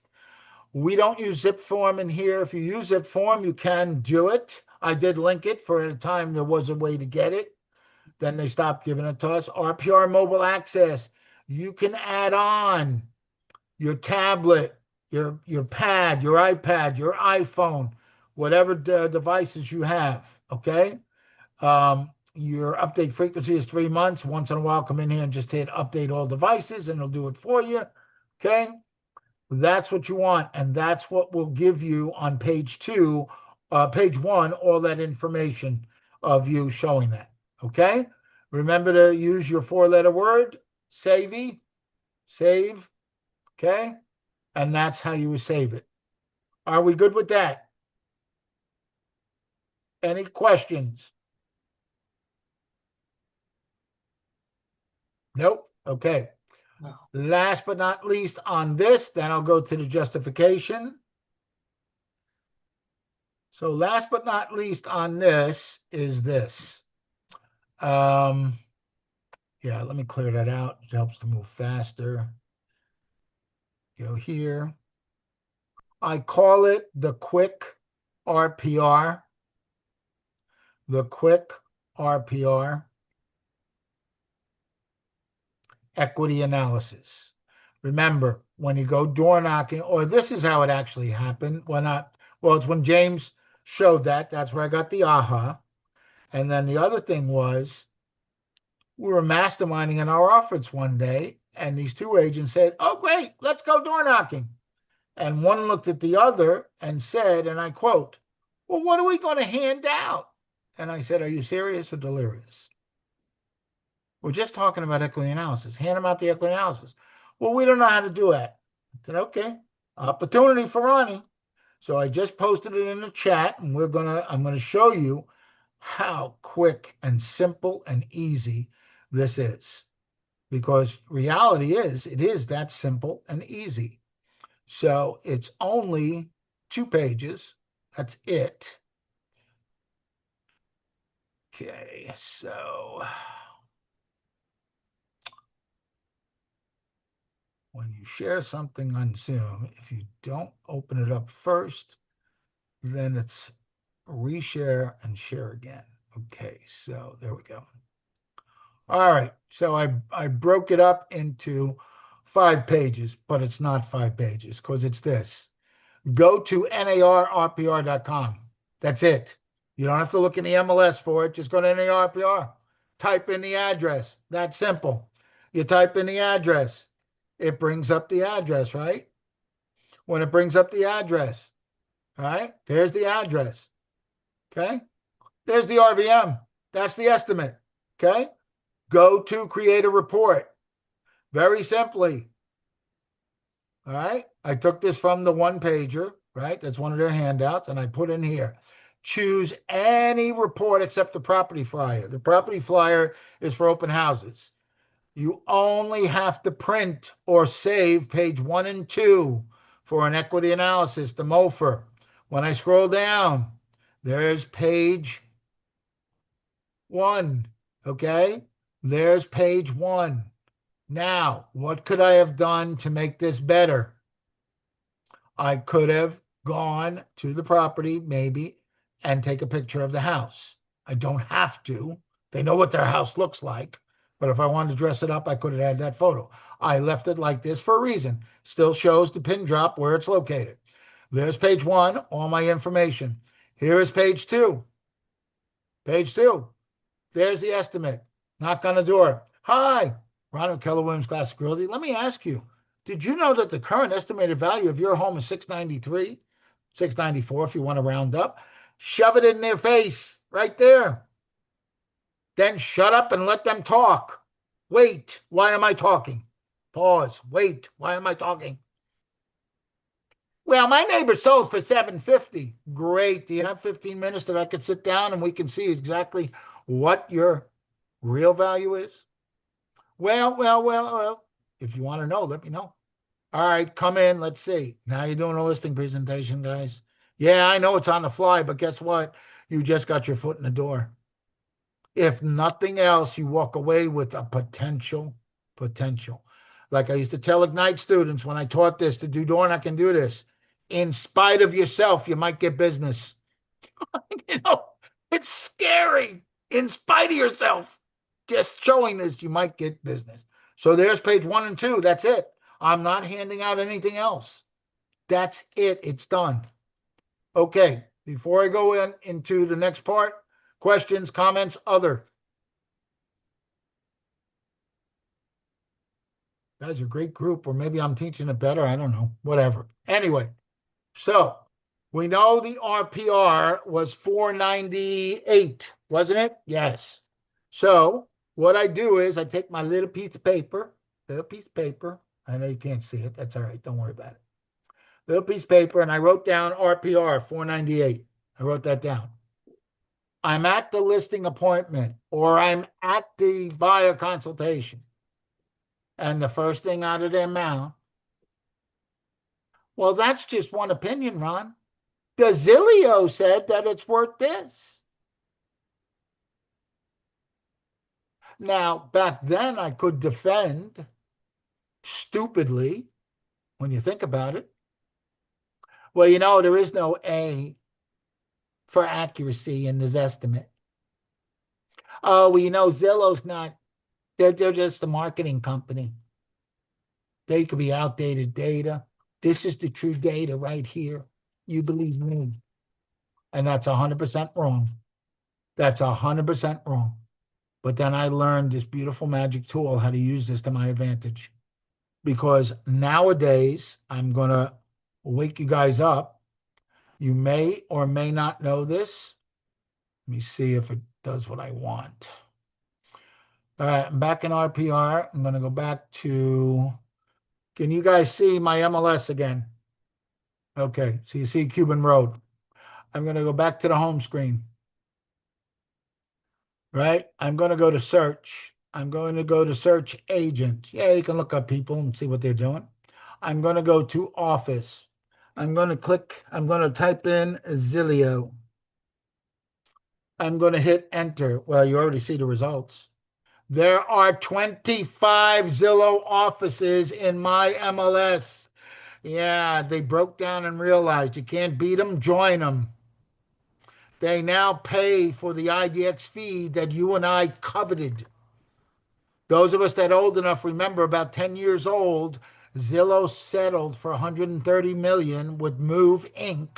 We don't use zip form in here. If you use zip form, you can do it. I did link it for a time. There was a way to get it. Then they stopped giving it to us. RPR mobile access. You can add on your tablet, your pad, your iPad, your iPhone, whatever devices you have. Okay. Your update frequency is 3 months. Once in a while, come in here and just hit update all devices and it'll do it for you. Okay. That's what you want. And that's what will give you on page 1, all that information of you showing that. Okay. Remember to use your 4-letter word, save. Okay. And that's how you would save it. Are we good with that? Any questions? Nope. Okay. No. Last but not least on this, then I'll go to the justification. So last but not least on this is this. Yeah, let me clear that out. It helps to move faster. Go here. I call it the quick RPR. The quick RPR. Equity analysis. Remember, when you go door knocking, or this is how it actually happened. It's when James showed that. That's where I got the aha. And then the other thing was, we were masterminding in our office one day, and these two agents said, "Oh, great, let's go door knocking." And one looked at the other and said, and I quote, "Well, what are we going to hand out?" And I said, "Are you serious or delirious? We're just talking about equity analysis. Hand them out the equity analysis." "Well, we don't know how to do that." I said, "Okay, opportunity for Ronnie." So I just posted it in the chat, and I'm gonna show you how quick and simple and easy this is. Because reality is, it is that simple and easy. So it's only 2 pages. That's it. Okay, so when you share something on Zoom, if you don't open it up first, then it's reshare and share again. Okay, so there we go. All right, so I broke it up into 5 pages, but it's not 5 pages because it's this. Go to narrpr.com. That's it. You don't have to look in the MLS for it. Just go to NARPR. Type in the address. That's simple. You type in the address. It brings up the address, right? When it brings up the address, all right, there's the address. Okay. There's the RVM. That's the estimate. Okay. Go to create a report. Very simply. All right. I took this from the 1-pager, right? That's one of their handouts. And I put in here, choose any report except the property flyer. The property flyer is for open houses. You only have to print or save page 1 and 2 for an equity analysis, the MOFR. When I scroll down, there's page 1. Okay. There's page 1. Now, what could I have done to make this better? I could have gone to the property, maybe, and take a picture of the house. I don't have to, They know what their house looks like. But if I wanted to dress it up, I could have had that photo. I left it like this for a reason. Still shows the pin drop where it's located. There's page 1, all my information. Here is page 2. Page 2. There's the estimate. Knock on the door. Hi, Ronald Keller Williams Classic Realty. Let me ask you, did you know that the current estimated value of your home is $693, $694 if you want to round up? Shove it in their face right there. Then shut up and let them talk. Wait, why am I talking? Pause. Wait, why am I talking? Well, my neighbor sold for $750. Great. Do you have 15 minutes that I could sit down and we can see exactly what your real value is? Well. If you want to know, let me know. All right, come in. Let's see. Now you're doing a listing presentation, guys. Yeah, I know it's on the fly, but guess what? You just got your foot in the door. If nothing else, you walk away with a potential. Like I used to tell Ignite students when I taught this to do door knock and do this. In spite of yourself, you might get business. It's scary. In spite of yourself, just showing this, you might get business. So there's page 1 and 2. That's it. I'm not handing out anything else. That's it. It's done. Okay. Before I go into the next part, questions, comments, other. Guys are a great group, or maybe I'm teaching it better. I don't know. Whatever. Anyway, so we know the RPR was 498, wasn't it? Yes. So what I do is I take my little piece of paper. I know you can't see it. That's all right. Don't worry about it. Little piece of paper, and I wrote down RPR 498. I wrote that down. I'm at the listing appointment, or I'm at the buyer consultation. And the first thing out of their mouth, well, that's just one opinion, Ron. The Zillow said that it's worth this. Now, back then, I could defend stupidly, when you think about it. Well, there is no A for accuracy in this estimate. Oh, well, Zillow's not, they're just a marketing company. They could be outdated data. This is the true data right here. You believe me. And that's 100% wrong. That's 100% wrong. But then I learned this beautiful magic tool, how to use this to my advantage. Because nowadays, I'm going to wake you guys up. You may or may not know this. Let me see if it does what I want. All right, I'm back in RPR. I'm going to go back to, can you guys see my MLS again? Okay, so you see Cuban Road. I'm going to go back to the home screen. Right? I'm going to go to search. I'm going to go to search agent. Yeah, you can look up people and see what they're doing. I'm going to go to office. I'm going to type in Zillow. I'm going to hit enter. Well, you already see the results. There are 25 Zillow offices in my MLS. Yeah, they broke down and realized you can't beat them, join them. They now pay for the IDX feed that you and I coveted. Those of us that are old enough remember about 10 years old, Zillow settled for $130 million with Move Inc.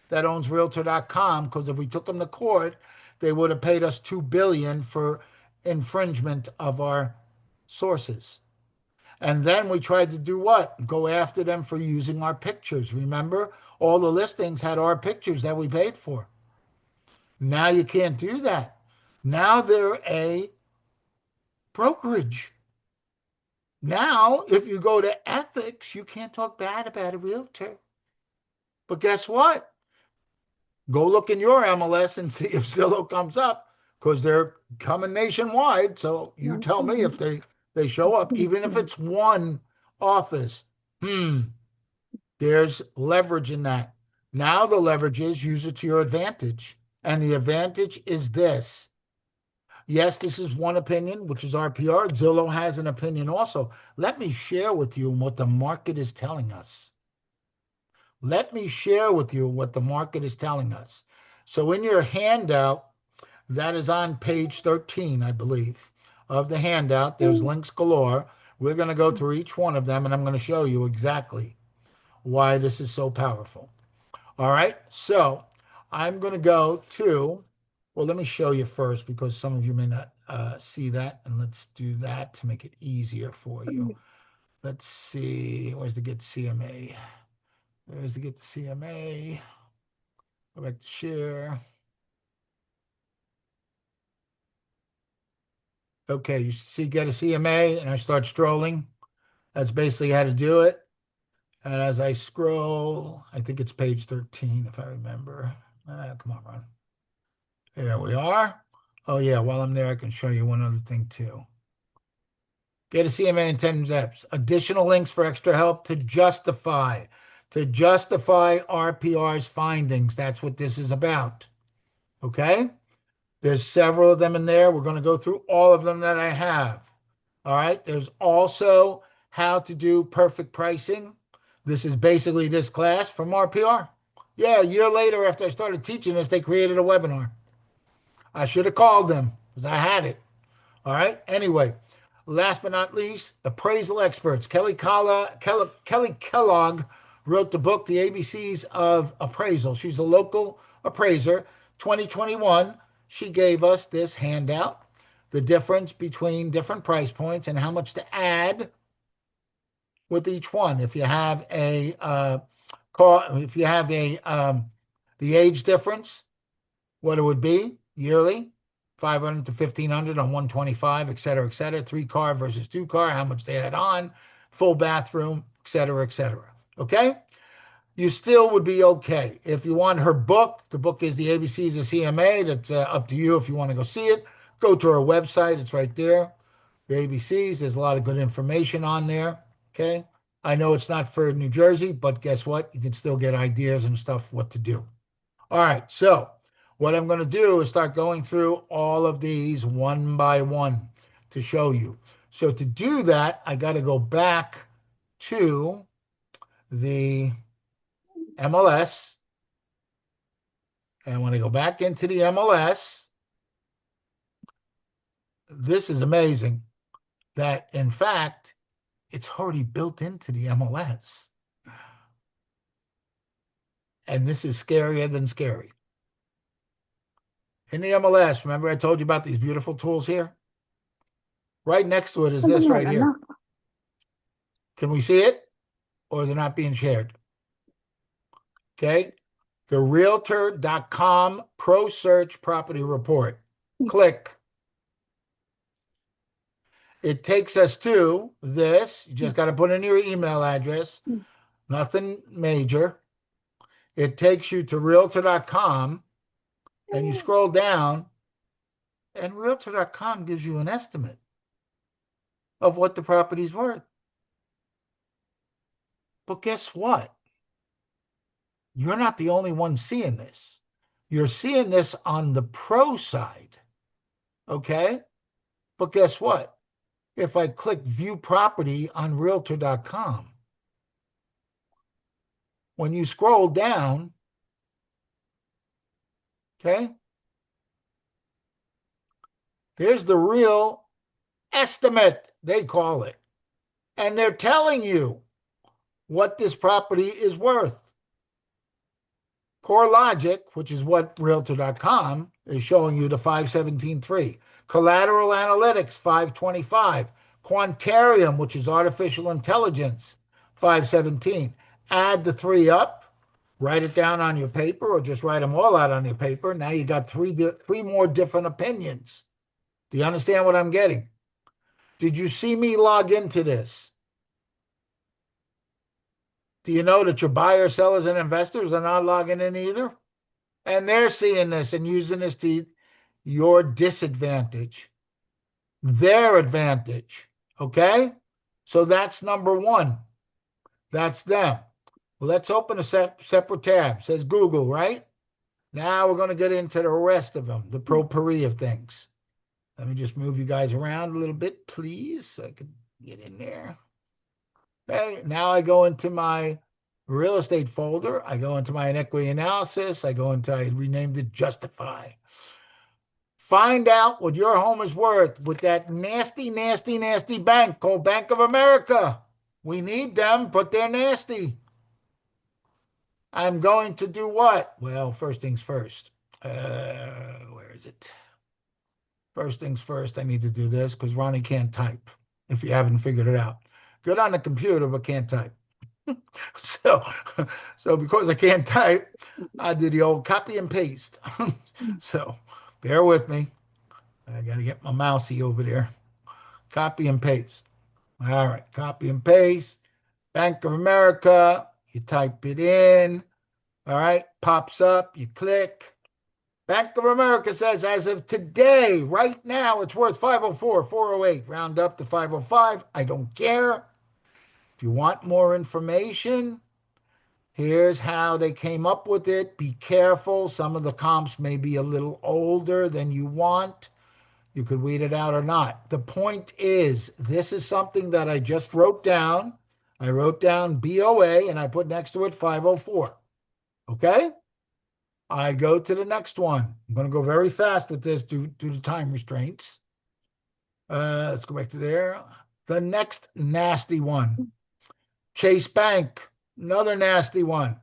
that owns Realtor.com, because if we took them to court, they would have paid us $2 billion for infringement of our sources. And then we tried to do what? Go after them for using our pictures. Remember, all the listings had our pictures that we paid for. Now you can't do that. Now they're a brokerage. Now, if you go to ethics, you can't talk bad about a realtor. But guess what? Go look in your MLS and see if Zillow comes up, because they're coming nationwide. So you tell me if they show up, even if it's one office. There's leverage in that. Now the leverage is use it to your advantage. And the advantage is this. Yes, this is one opinion, which is RPR. Zillow has an opinion also. Let me share with you what the market is telling us. Let me share with you what the market is telling us. So in your handout, That is on page 13, I believe, of the handout. There's links galore. We're going to go through each one of them, and I'm going to show you exactly why this is so powerful. All right, so I'm going to go to, well, let me show you first because some of you may not see that, and let's do that to make it easier for you. Let's see, where's the get CMA? There's the get the CMA. Go back to share. Okay, you see get a CMA, and I start strolling. That's basically how to do it. And as I scroll, I think it's page 13, if I remember. Come on, Ron. There we are. Oh, yeah, while I'm there, I can show you one other thing, too. Get a CMA in 10 steps. Additional links for extra help to justify RPR's findings. That's what this is about. Okay? There's several of them in there. We're going to go through all of them that I have. All right? There's also how to do perfect pricing. This is basically this class from RPR. Yeah, a year later after I started teaching this, they created a webinar. I should have called them because I had it. All right? Anyway, last but not least, appraisal experts. Kelly Kellogg wrote the book, The ABCs of Appraisal. She's a local appraiser. 2021, she gave us this handout, the difference between different price points and how much to add with each one. If you have a the age difference, what it would be yearly, 500 to 1500 on 125, et cetera, 3-car versus 2-car, how much they add on, full bathroom, et cetera, okay? You still would be okay. If you want her book, the book is The ABCs of CMA. That's up to you if you want to go see it. Go to her website. It's right there. The ABCs, there's a lot of good information on there, okay? I know it's not for New Jersey, but guess what? You can still get ideas and stuff what to do. All right, so what I'm going to do is start going through all of these one by one to show you. So to do that, I got to go back to the MLS. And when I go back into the MLS, this is amazing that, in fact, it's already built into the MLS. And this is scarier than scary. In the MLS, remember I told you about these beautiful tools here? Right next to it is this right here. Can we see it? Or is it not being shared? Okay. The Realtor.com Pro Search Property Report. Click. It takes us to this. You just got to put in your email address. Nothing major. It takes you to Realtor.com. And you scroll down, and Realtor.com gives you an estimate of what the property's worth. But guess what? You're not the only one seeing this. You're seeing this on the pro side, okay? But guess what? If I click View Property on Realtor.com, when you scroll down, okay, there's the real estimate, they call it. And they're telling you what this property is worth. CoreLogic, which is what Realtor.com is showing you, the 517.3. Collateral Analytics, 525. Quantarium, which is artificial intelligence, 517. Add the 3 up, write it down on your paper, or just write them all out on your paper. Now you got three more different opinions. Do you understand what I'm getting? Did you see me log into this? Do you know that your buyers, sellers, and investors are not logging in either? And they're seeing this and using this to your disadvantage, their advantage, okay? So that's number one. That's them. Well, let's open a separate tab. It says Google, right? Now we're going to get into the rest of them, the potpourri of things. Let me just move you guys around a little bit, please, so I can get in there. Okay, now I go into my real estate folder. I go into my inequity analysis. I renamed it Justify. Find out what your home is worth with that nasty, nasty, nasty bank called Bank of America. We need them, but they're nasty. I'm going to do what? Well, first things first. Where is it? First things first, I need to do this because Ronnie can't type, if you haven't figured it out. Good on the computer, but can't type. So because I can't type, I do the old copy and paste. So bear with me. I got to get my mousey over there. Copy and paste. All right, copy and paste. Bank of America. You type it in. All right, pops up. You click. Bank of America says, as of today, right now, it's worth 504, 408. Round up to 505. I don't care. If you want more information, here's how they came up with it. Be careful. Some of the comps may be a little older than you want. You could weed it out or not. The point is, this is something that I just wrote down. I wrote down BOA and I put next to it 504. Okay? I go to the next one. I'm going to go very fast with this due to time restraints. Let's go back to there. The next nasty one. Chase Bank. Another nasty one.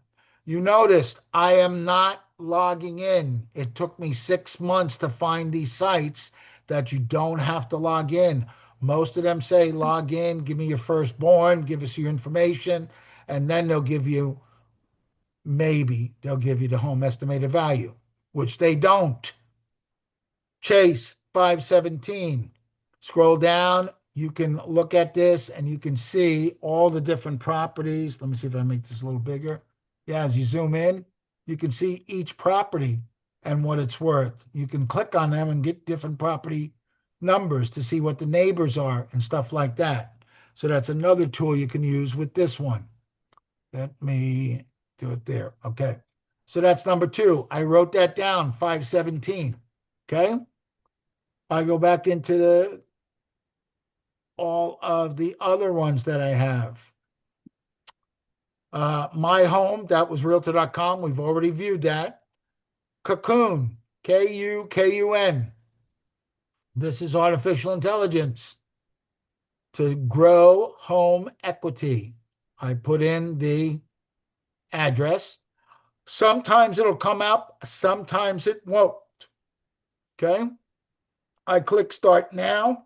You noticed I am not logging in. It took me 6 months to find these sites that you don't have to log in. Most of them say log in, give me your firstborn, give us your information, and then they'll give you, maybe they'll give you the home estimated value, which they don't. Chase 517. Scroll down. You can look at this and you can see all the different properties. Let me see if I make this a little bigger. Yeah, as you zoom in, you can see each property and what it's worth. You can click on them and get different property numbers to see what the neighbors are and stuff like that. So that's another tool you can use with this one. Let me do it there. Okay. So that's number 2. I wrote that down, 517. Okay. I go back into all of the other ones that I have. My Home, that was realtor.com. We've already viewed that. Cocoon, Kukun. This is artificial intelligence to grow home equity. I put in the address. Sometimes it'll come up, sometimes it won't. Okay. I click start now.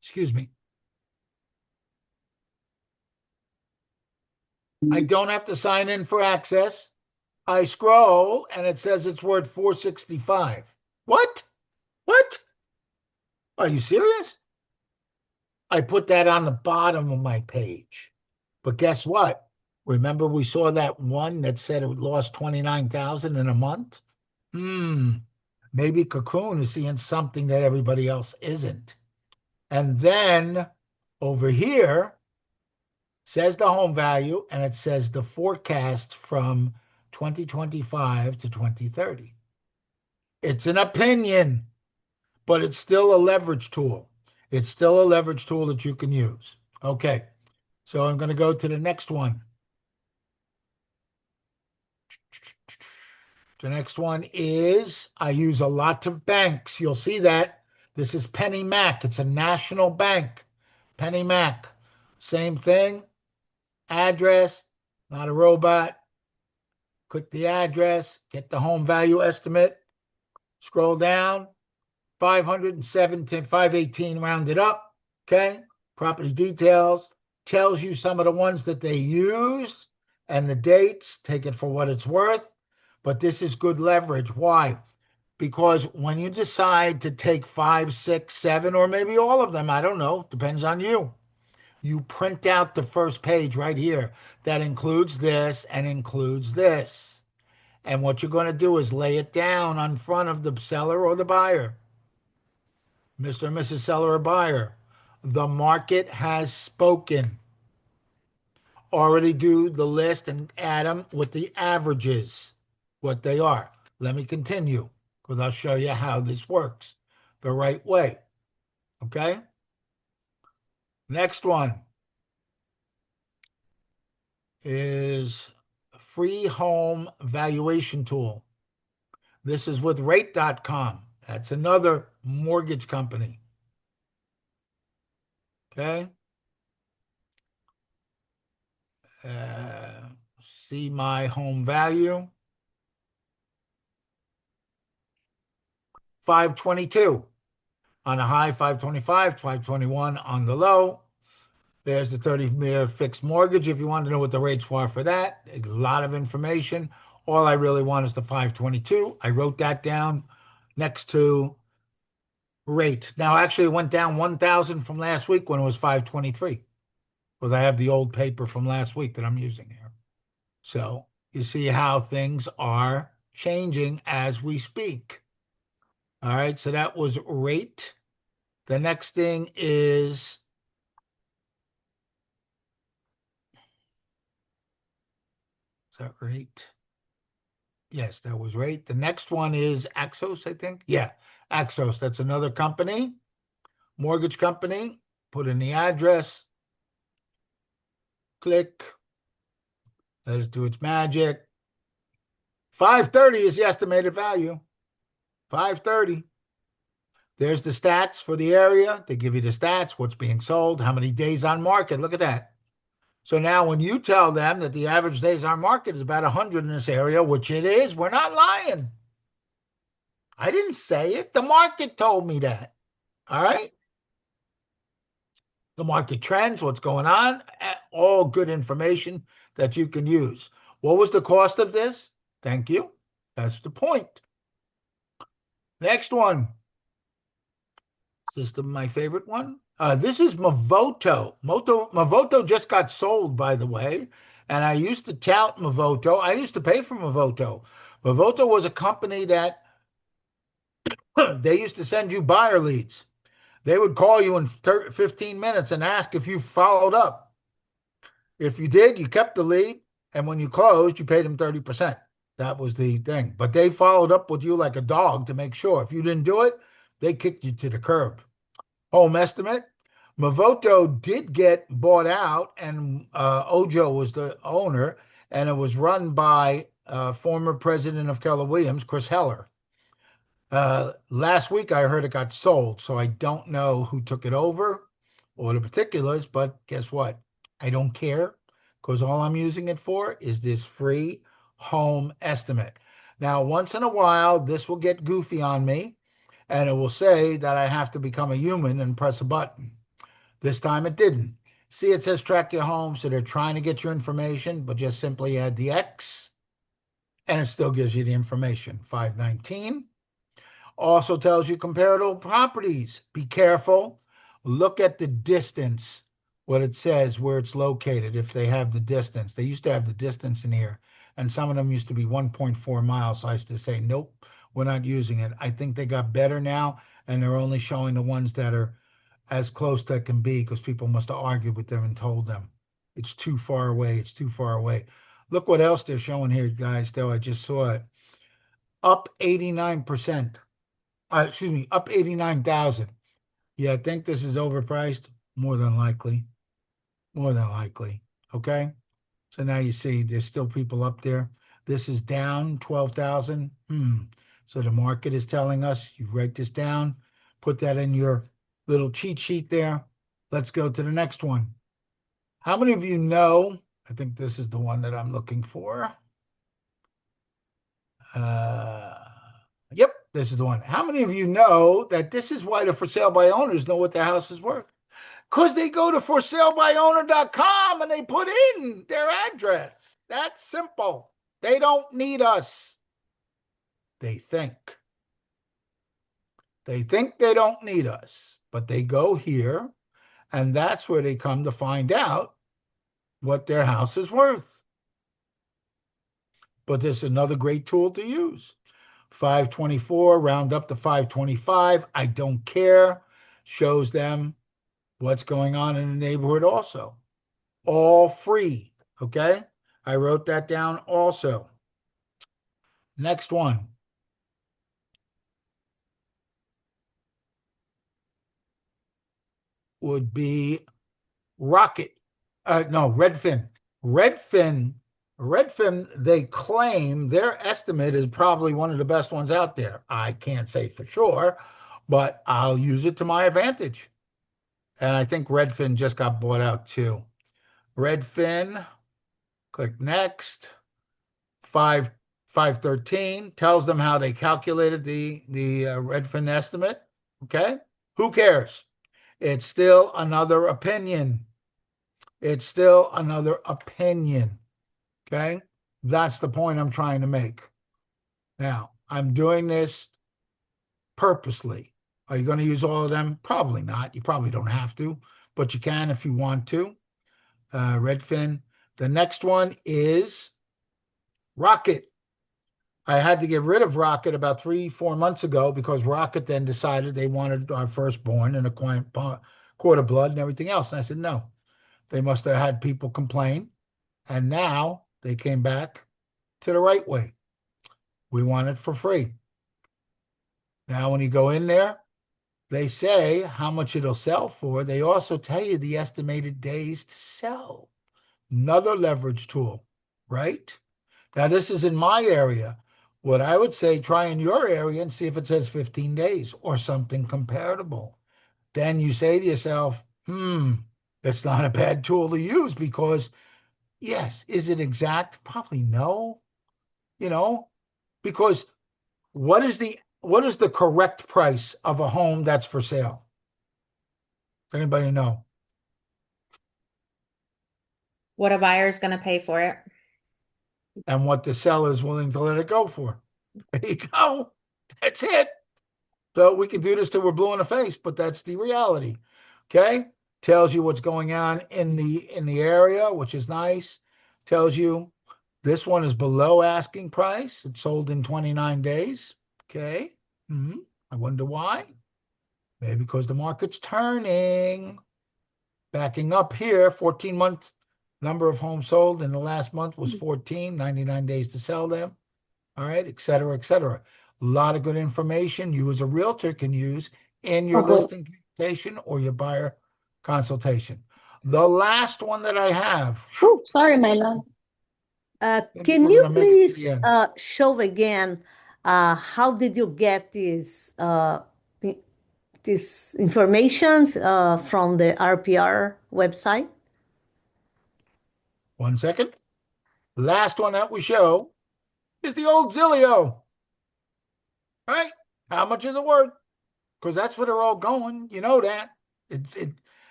Excuse me. I don't have to sign in for access. I scroll and it says it's worth 465. What? What? Are you serious? I put that on the bottom of my page. But guess what? Remember we saw that one that said it lost 29,000 in a month? Maybe Cocoon is seeing something that everybody else isn't. And then over here says the home value, and it says the forecast from 2025 to 2030. It's an opinion, but it's still a leverage tool. It's still a leverage tool that you can use. Okay, so I'm going to go to the next one. The next one is, I use a lot of banks. You'll see that. This is Penny Mac. It's a national bank. Penny Mac. Same thing. Address, not a robot. Click the address, get the home value estimate. Scroll down. 517, 518 rounded up. Okay. Property details. Tells you some of the ones that they use and the dates. Take it for what it's worth. But this is good leverage. Why? Because when you decide to take 5, 6, 7, or maybe all of them, I don't know, depends on you. You print out the first page right here that includes this and includes this. And what you're going to do is lay it down in front of the seller or the buyer. Mr. and Mrs. Seller or buyer, the market has spoken. Already do the list and add them with the averages, what they are. Let me continue because I'll show you how this works the right way. Okay? Next one is free home valuation tool. This is with rate.com. That's another mortgage company. Okay. See my home value. 522 on the high, 525, 521 on the low. There's the 30-year fixed mortgage. If you want to know what the rates were for that, a lot of information. All I really want is the 522. I wrote that down next to rate. Now, actually, it went down 1,000 from last week when it was 523, because I have the old paper from last week that I'm using here. So you see how things are changing as we speak. All right, so that was rate. The next thing is that rate? Yes, that was rate. The next one is Axos, I think. Yeah, Axos. That's another company, mortgage company. Put in the address. Click. Let it do its magic. 530 is the estimated value. 530. There's the stats for the area. They give you the stats, what's being sold, how many days on market. Look at that. So now when you tell them that the average days on market is about 100 in this area, which it is, we're not lying. I didn't say it. The market told me that. All right. The market trends, what's going on, all good information that you can use. What was the cost of this? Thank you. That's the point. Next one. Is this my favorite one? This is Movoto. Movoto just got sold, by the way. And I used to tout Movoto. I used to pay for Movoto. Movoto was a company that they used to send you buyer leads. They would call you in 15 minutes and ask if you followed up. If you did, you kept the lead. And when you closed, you paid them 30%. That was the thing. But they followed up with you like a dog to make sure. If you didn't do it, they kicked you to the curb. Home estimate. Movoto did get bought out, and Ojo was the owner, and it was run by former president of Keller Williams, Chris Heller. Last week, I heard it got sold, so I don't know who took it over or the particulars, but guess what? I don't care, because all I'm using it for is this free home estimate. Now, once in a while, this will get goofy on me, and it will say that I have to become a human and press a button. This time it didn't. See, it says track your home, so they're trying to get your information, but just simply add the X, and it still gives you the information. 519. Also tells you comparable properties. Be careful. Look at the distance, what it says, where it's located, if they have the distance. They used to have the distance in here, and some of them used to be 1.4 miles. So I used to say, nope, we're not using it. I think they got better now, and they're only showing the ones that are as close that can be, because people must have argued with them and told them it's too far away. It's too far away. Look what else they're showing here, guys, though. I just saw it. Up 89%. Excuse me, up 89,000. Yeah, I think this is overpriced. More than likely. More than likely. Okay. So now you see there's still people up there. This is down 12,000. So the market is telling us, you write this down, put that in your little cheat sheet there. Let's go to the next one. How many of you know, I think this is the one that I'm looking for. Yep, this is the one. How many of you know that this is why the for sale by owners know what their house is worth? Because they go to forsalebyowner.com and they put in their address. That's simple. They don't need us. They think. They think they don't need us, but they go here, and that's where they come to find out what their house is worth. But there's another great tool to use. 524, round up to 525. I don't care. Shows them what's going on in the neighborhood also. All free, okay? I wrote that down also. Next one. Would be Rocket. No, Redfin. Redfin Redfin, they claim their estimate is probably one of the best ones out there. I can't say for sure, but I'll use it to my advantage. And I think Redfin just got bought out too. Redfin, click next. 513 tells them how they calculated the Redfin estimate. Okay, who cares? It's still another opinion. It's still another opinion. Okay, that's the point I'm trying to make. Now, I'm doing this purposely. Are you going to use all of them? Probably not. You probably don't have to, but you can if you want to. Redfin. The next one is Rocket. I had to get rid of Rocket about 3-4 months ago because Rocket then decided they wanted our firstborn and a quart of blood and everything else. And I said, no, they must have had people complain. And now they came back to the right way. We want it for free. Now, when you go in there, they say how much it'll sell for. They also tell you the estimated days to sell. Another leverage tool, right? Now, this is in my area. What I would say, try in your area and see if it says 15 days or something comparable. Then you say to yourself, it's not a bad tool to use because, yes, is it exact? Probably no. Because what is the correct price of a home that's for sale? Does anybody know? What a buyer's going to pay for it. And what the seller is willing to let it go for. There you go. That's it. So we can do this till we're blue in the face, but that's the reality. Okay? Tells you what's going on in the area, which is nice. Tells you this one is below asking price. It sold in 29 days. Okay. I wonder why. Maybe because the market's turning. Backing up here, 14-month number of homes sold in the last month was 14, 99 days to sell them. All right, et cetera, et cetera. A lot of good information you as a realtor can use in your listing consultation or your buyer consultation. The last one that I have. Oh, sorry, my love. Can we're you gonna make it to please the end. show again how did you get this information from the RPR website? 1 second. Last one that we show is the old Zillow. Right? How much is it worth? Because that's where they're all going. You know that.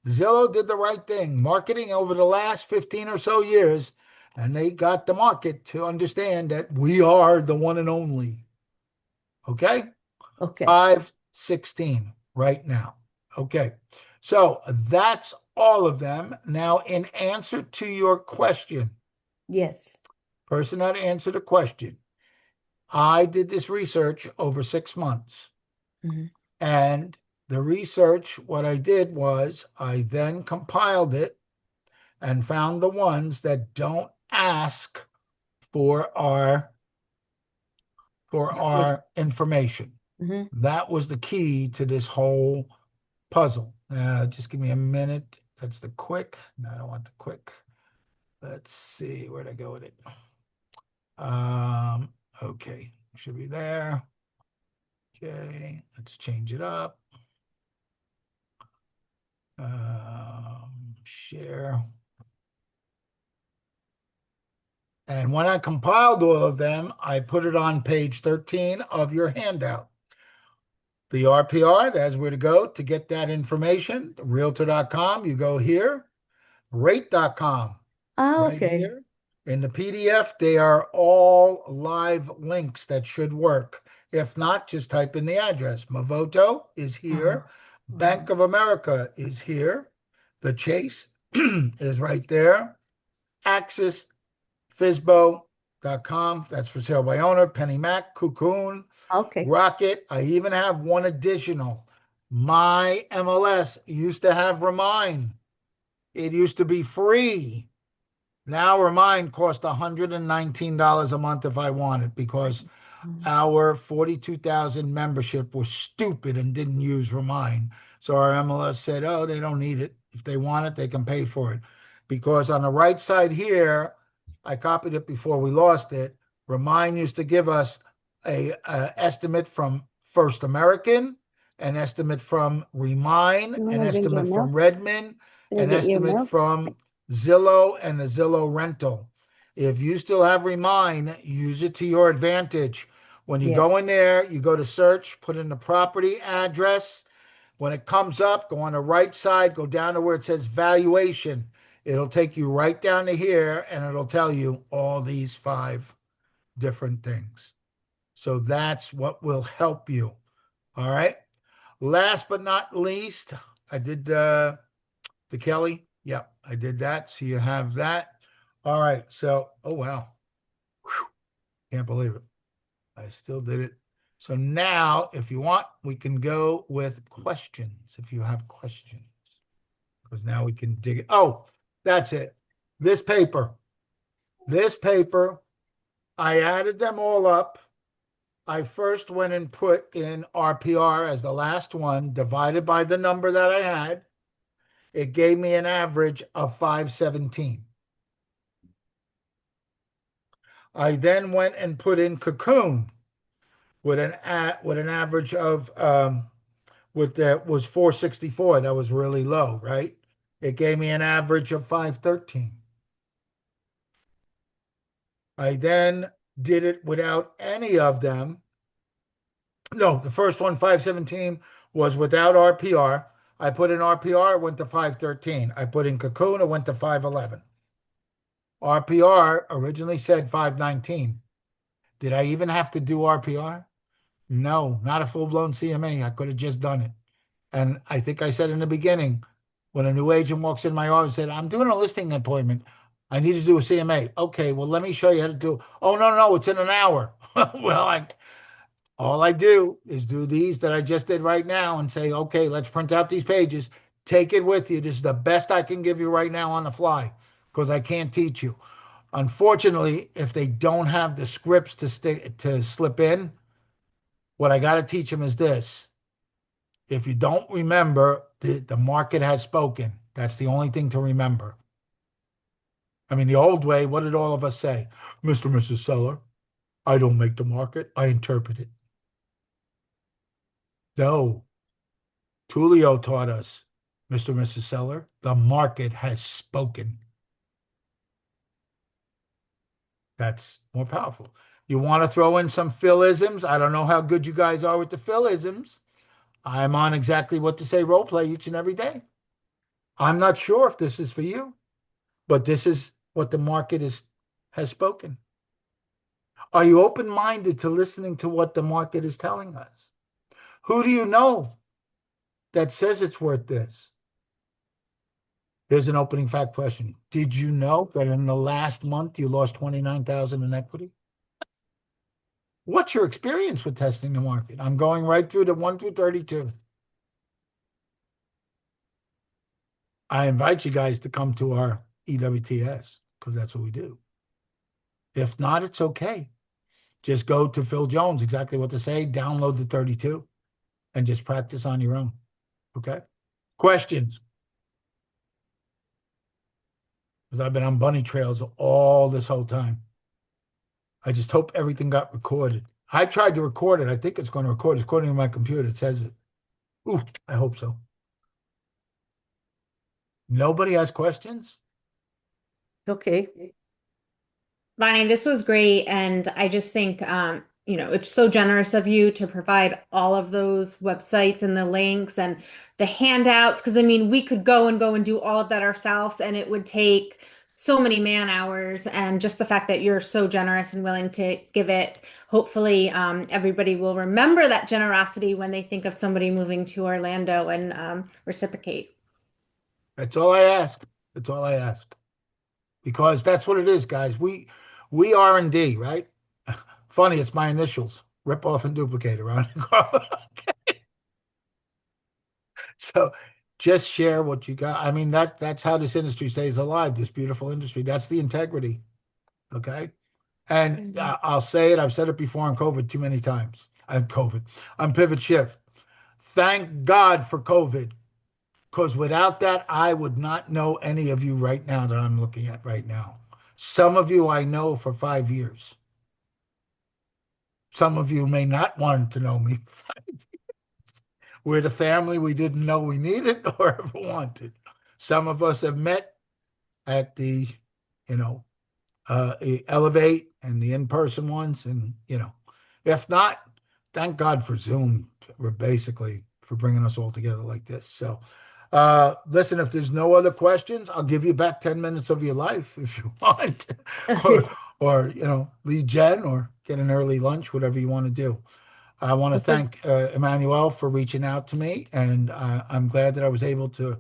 Zillow did the right thing. Marketing over the last 15 or so years, and they got the market to understand that we are the one and only. Okay? Okay. 516 right now. Okay. So that's all of them. Now, in answer to your question, Yes. person that answered the question, I did this research over 6 months. And the research, what I did was I then compiled it and found the ones that don't ask for our information. That was the key to this whole puzzle. Just give me a minute. That's the quick. No, I don't want the quick. Let's see, where'd I go with it? Okay, should be there. Okay, let's change it up. Share. And when I compiled all of them, I put it on page 13 of your handout. The RPR, that's where to go to get that information. Realtor.com, you go here. Rate.com. Right Okay. here. In the PDF, they are all live links that should work. If not, just type in the address. Mavoto is here. Bank of America is here. The Chase is right there. Axis, Fizbo.com. That's for sale by owner. Penny Mac, Cocoon, Okay. Rocket. I even have one additional. My MLS used to have Remind. It used to be free. Now Remind cost $119 a month if I want it because our 42,000 membership was stupid and didn't use Remind. So our MLS said, oh, they don't need it. If they want it, they can pay for it. Because on the right side here, I copied it before we lost it. Remind used to give us a estimate from First American, an estimate from Remind, You an wanna drink your estimate from milk? Redmond, Can I an get you estimate milk? from Zillow, and the Zillow rental. If you still have Remind, use it to your advantage. When you Yeah. go in there, you go to search, put in the property address. When it comes up, go on the right side, go down to where it says valuation. It'll take you right down to here and it'll tell you all these 5 different things. So that's what will help you. All right. Last but not least, I did the Kelly. Yep, I did that. So you have that. All right. So, oh, wow. Whew. Can't believe it. I still did it. So now, if you want, we can go with questions. If you have questions, because now we can dig it. Oh, that's it. This paper, I added them all up. I first went and put in RPR as the last one, divided by the number that I had. It gave me an average of 517. I then went and put in Cocoon with an average of that was 464. That was really low, right? It gave me an average of 513. I then did it without any of them. No, the first one, 517, was without RPR. I put in RPR, it went to 513. I put in Cocoon, it went to 511. RPR originally said 519. Did I even have to do RPR? No, not a full-blown CMA. I could have just done it. And I think I said in the beginning, when a new agent walks in my office and said, I'm doing a listing appointment, I need to do a CMA. Okay, well, let me show you how to do it. Oh, no, it's in an hour. Well, all I do is do these that I just did right now and say, okay, let's print out these pages. Take it with you. This is the best I can give you right now on the fly because I can't teach you. Unfortunately, if they don't have the scripts to slip in, what I got to teach them is this. If you don't remember, the market has spoken. That's the only thing to remember. I mean, the old way, what did all of us say? Mr. and Mrs. Seller, I don't make the market, I interpret it. No. Tulio taught us, Mr. and Mrs. Seller, the market has spoken. That's more powerful. You want to throw in some philisms? I don't know how good you guys are with the philisms. I'm on exactly what to say role play each and every day. I'm not sure if this is for you, but this is what the market has spoken. Are you open-minded to listening to what the market is telling us? Who do you know that says it's worth this? Here's an opening fact question. Did you know that in the last month you lost $29,000 in equity? What's your experience with testing the market? I'm going right through the 1 through 32. I invite you guys to come to our EWTS because that's what we do. If not, it's okay. Just go to Phil Jones, exactly what to say, download the 32 and just practice on your own. Okay? Questions? Because I've been on bunny trails all this whole time. I just hope everything got recorded. I tried to record it. I think it's going to record. It's recording on my computer. It says it. Ooh, I hope so. Nobody has questions? Okay. Bonnie, this was great. And I just think, it's so generous of you to provide all of those websites and the links and the handouts. Because, I mean, we could go and do all of that ourselves, and it would take so many man hours. And just the fact that you're so generous and willing to give it, hopefully, everybody will remember that generosity when they think of somebody moving to Orlando and reciprocate. That's all I ask. That's all I ask. Because that's what it is, guys. We R&D, right? Funny, it's my initials. Rip off and duplicate around. So just share what you got. I mean, that's how this industry stays alive, this beautiful industry. That's the integrity. Okay. And I'll say it, I've said it before on COVID too many times. On Pivot Shift. Thank God for COVID. Because without that, I would not know any of you right now that I'm looking at right now. Some of you I know for 5 years. Some of you may not want to know me for 5 years. We're the family we didn't know we needed or ever wanted. Some of us have met at the, Elevate and the in-person ones. And, if not, thank God for Zoom. We're basically for bringing us all together like this. So, listen, if there's no other questions, I'll give you back 10 minutes of your life if you want, or lead Jen or get an early lunch, whatever you want to do. I want to thank Emmanuel for reaching out to me, and I'm glad that I was able to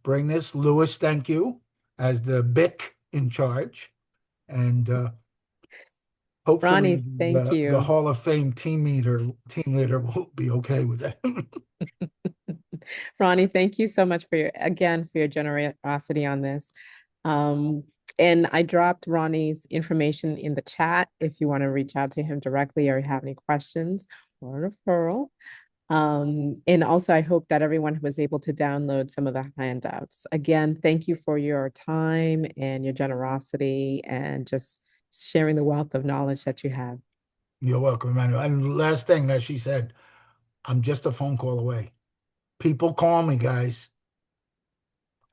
bring this. Louis, thank you as the BIC in charge, and hopefully Ronnie, thank the you. Hall of Fame team leader will be okay with that. Ronnie, thank you so much for your generosity on this. And I dropped Ronnie's information in the chat if you want to reach out to him directly or you have any questions or a referral. And also, I hope that everyone was able to download some of the handouts. Again, thank you for your time and your generosity and just sharing the wealth of knowledge that you have. You're welcome, Emmanuel. And the last thing that she said, I'm just a phone call away. People call me, guys.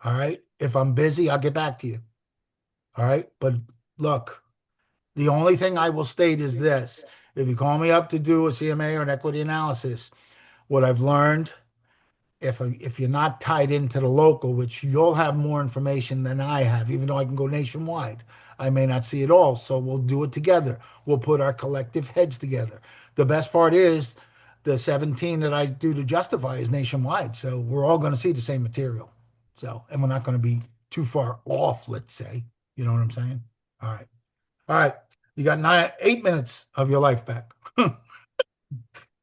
All right. If I'm busy, I'll get back to you. All right. But look, the only thing I will state is this. If you call me up to do a CMA or an equity analysis, what I've learned, if you're not tied into the local, which you'll have more information than I have, even though I can go nationwide, I may not see it all. So we'll do it together. We'll put our collective heads together. The best part is the 17 that I do to justify is nationwide. So we're all going to see the same material. So, and we're not going to be too far off, let's say. You know what I'm saying? All right. All right. You got 8 minutes of your life back.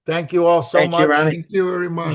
Thank you all so Thank you, much. Ronnie. Thank you very much.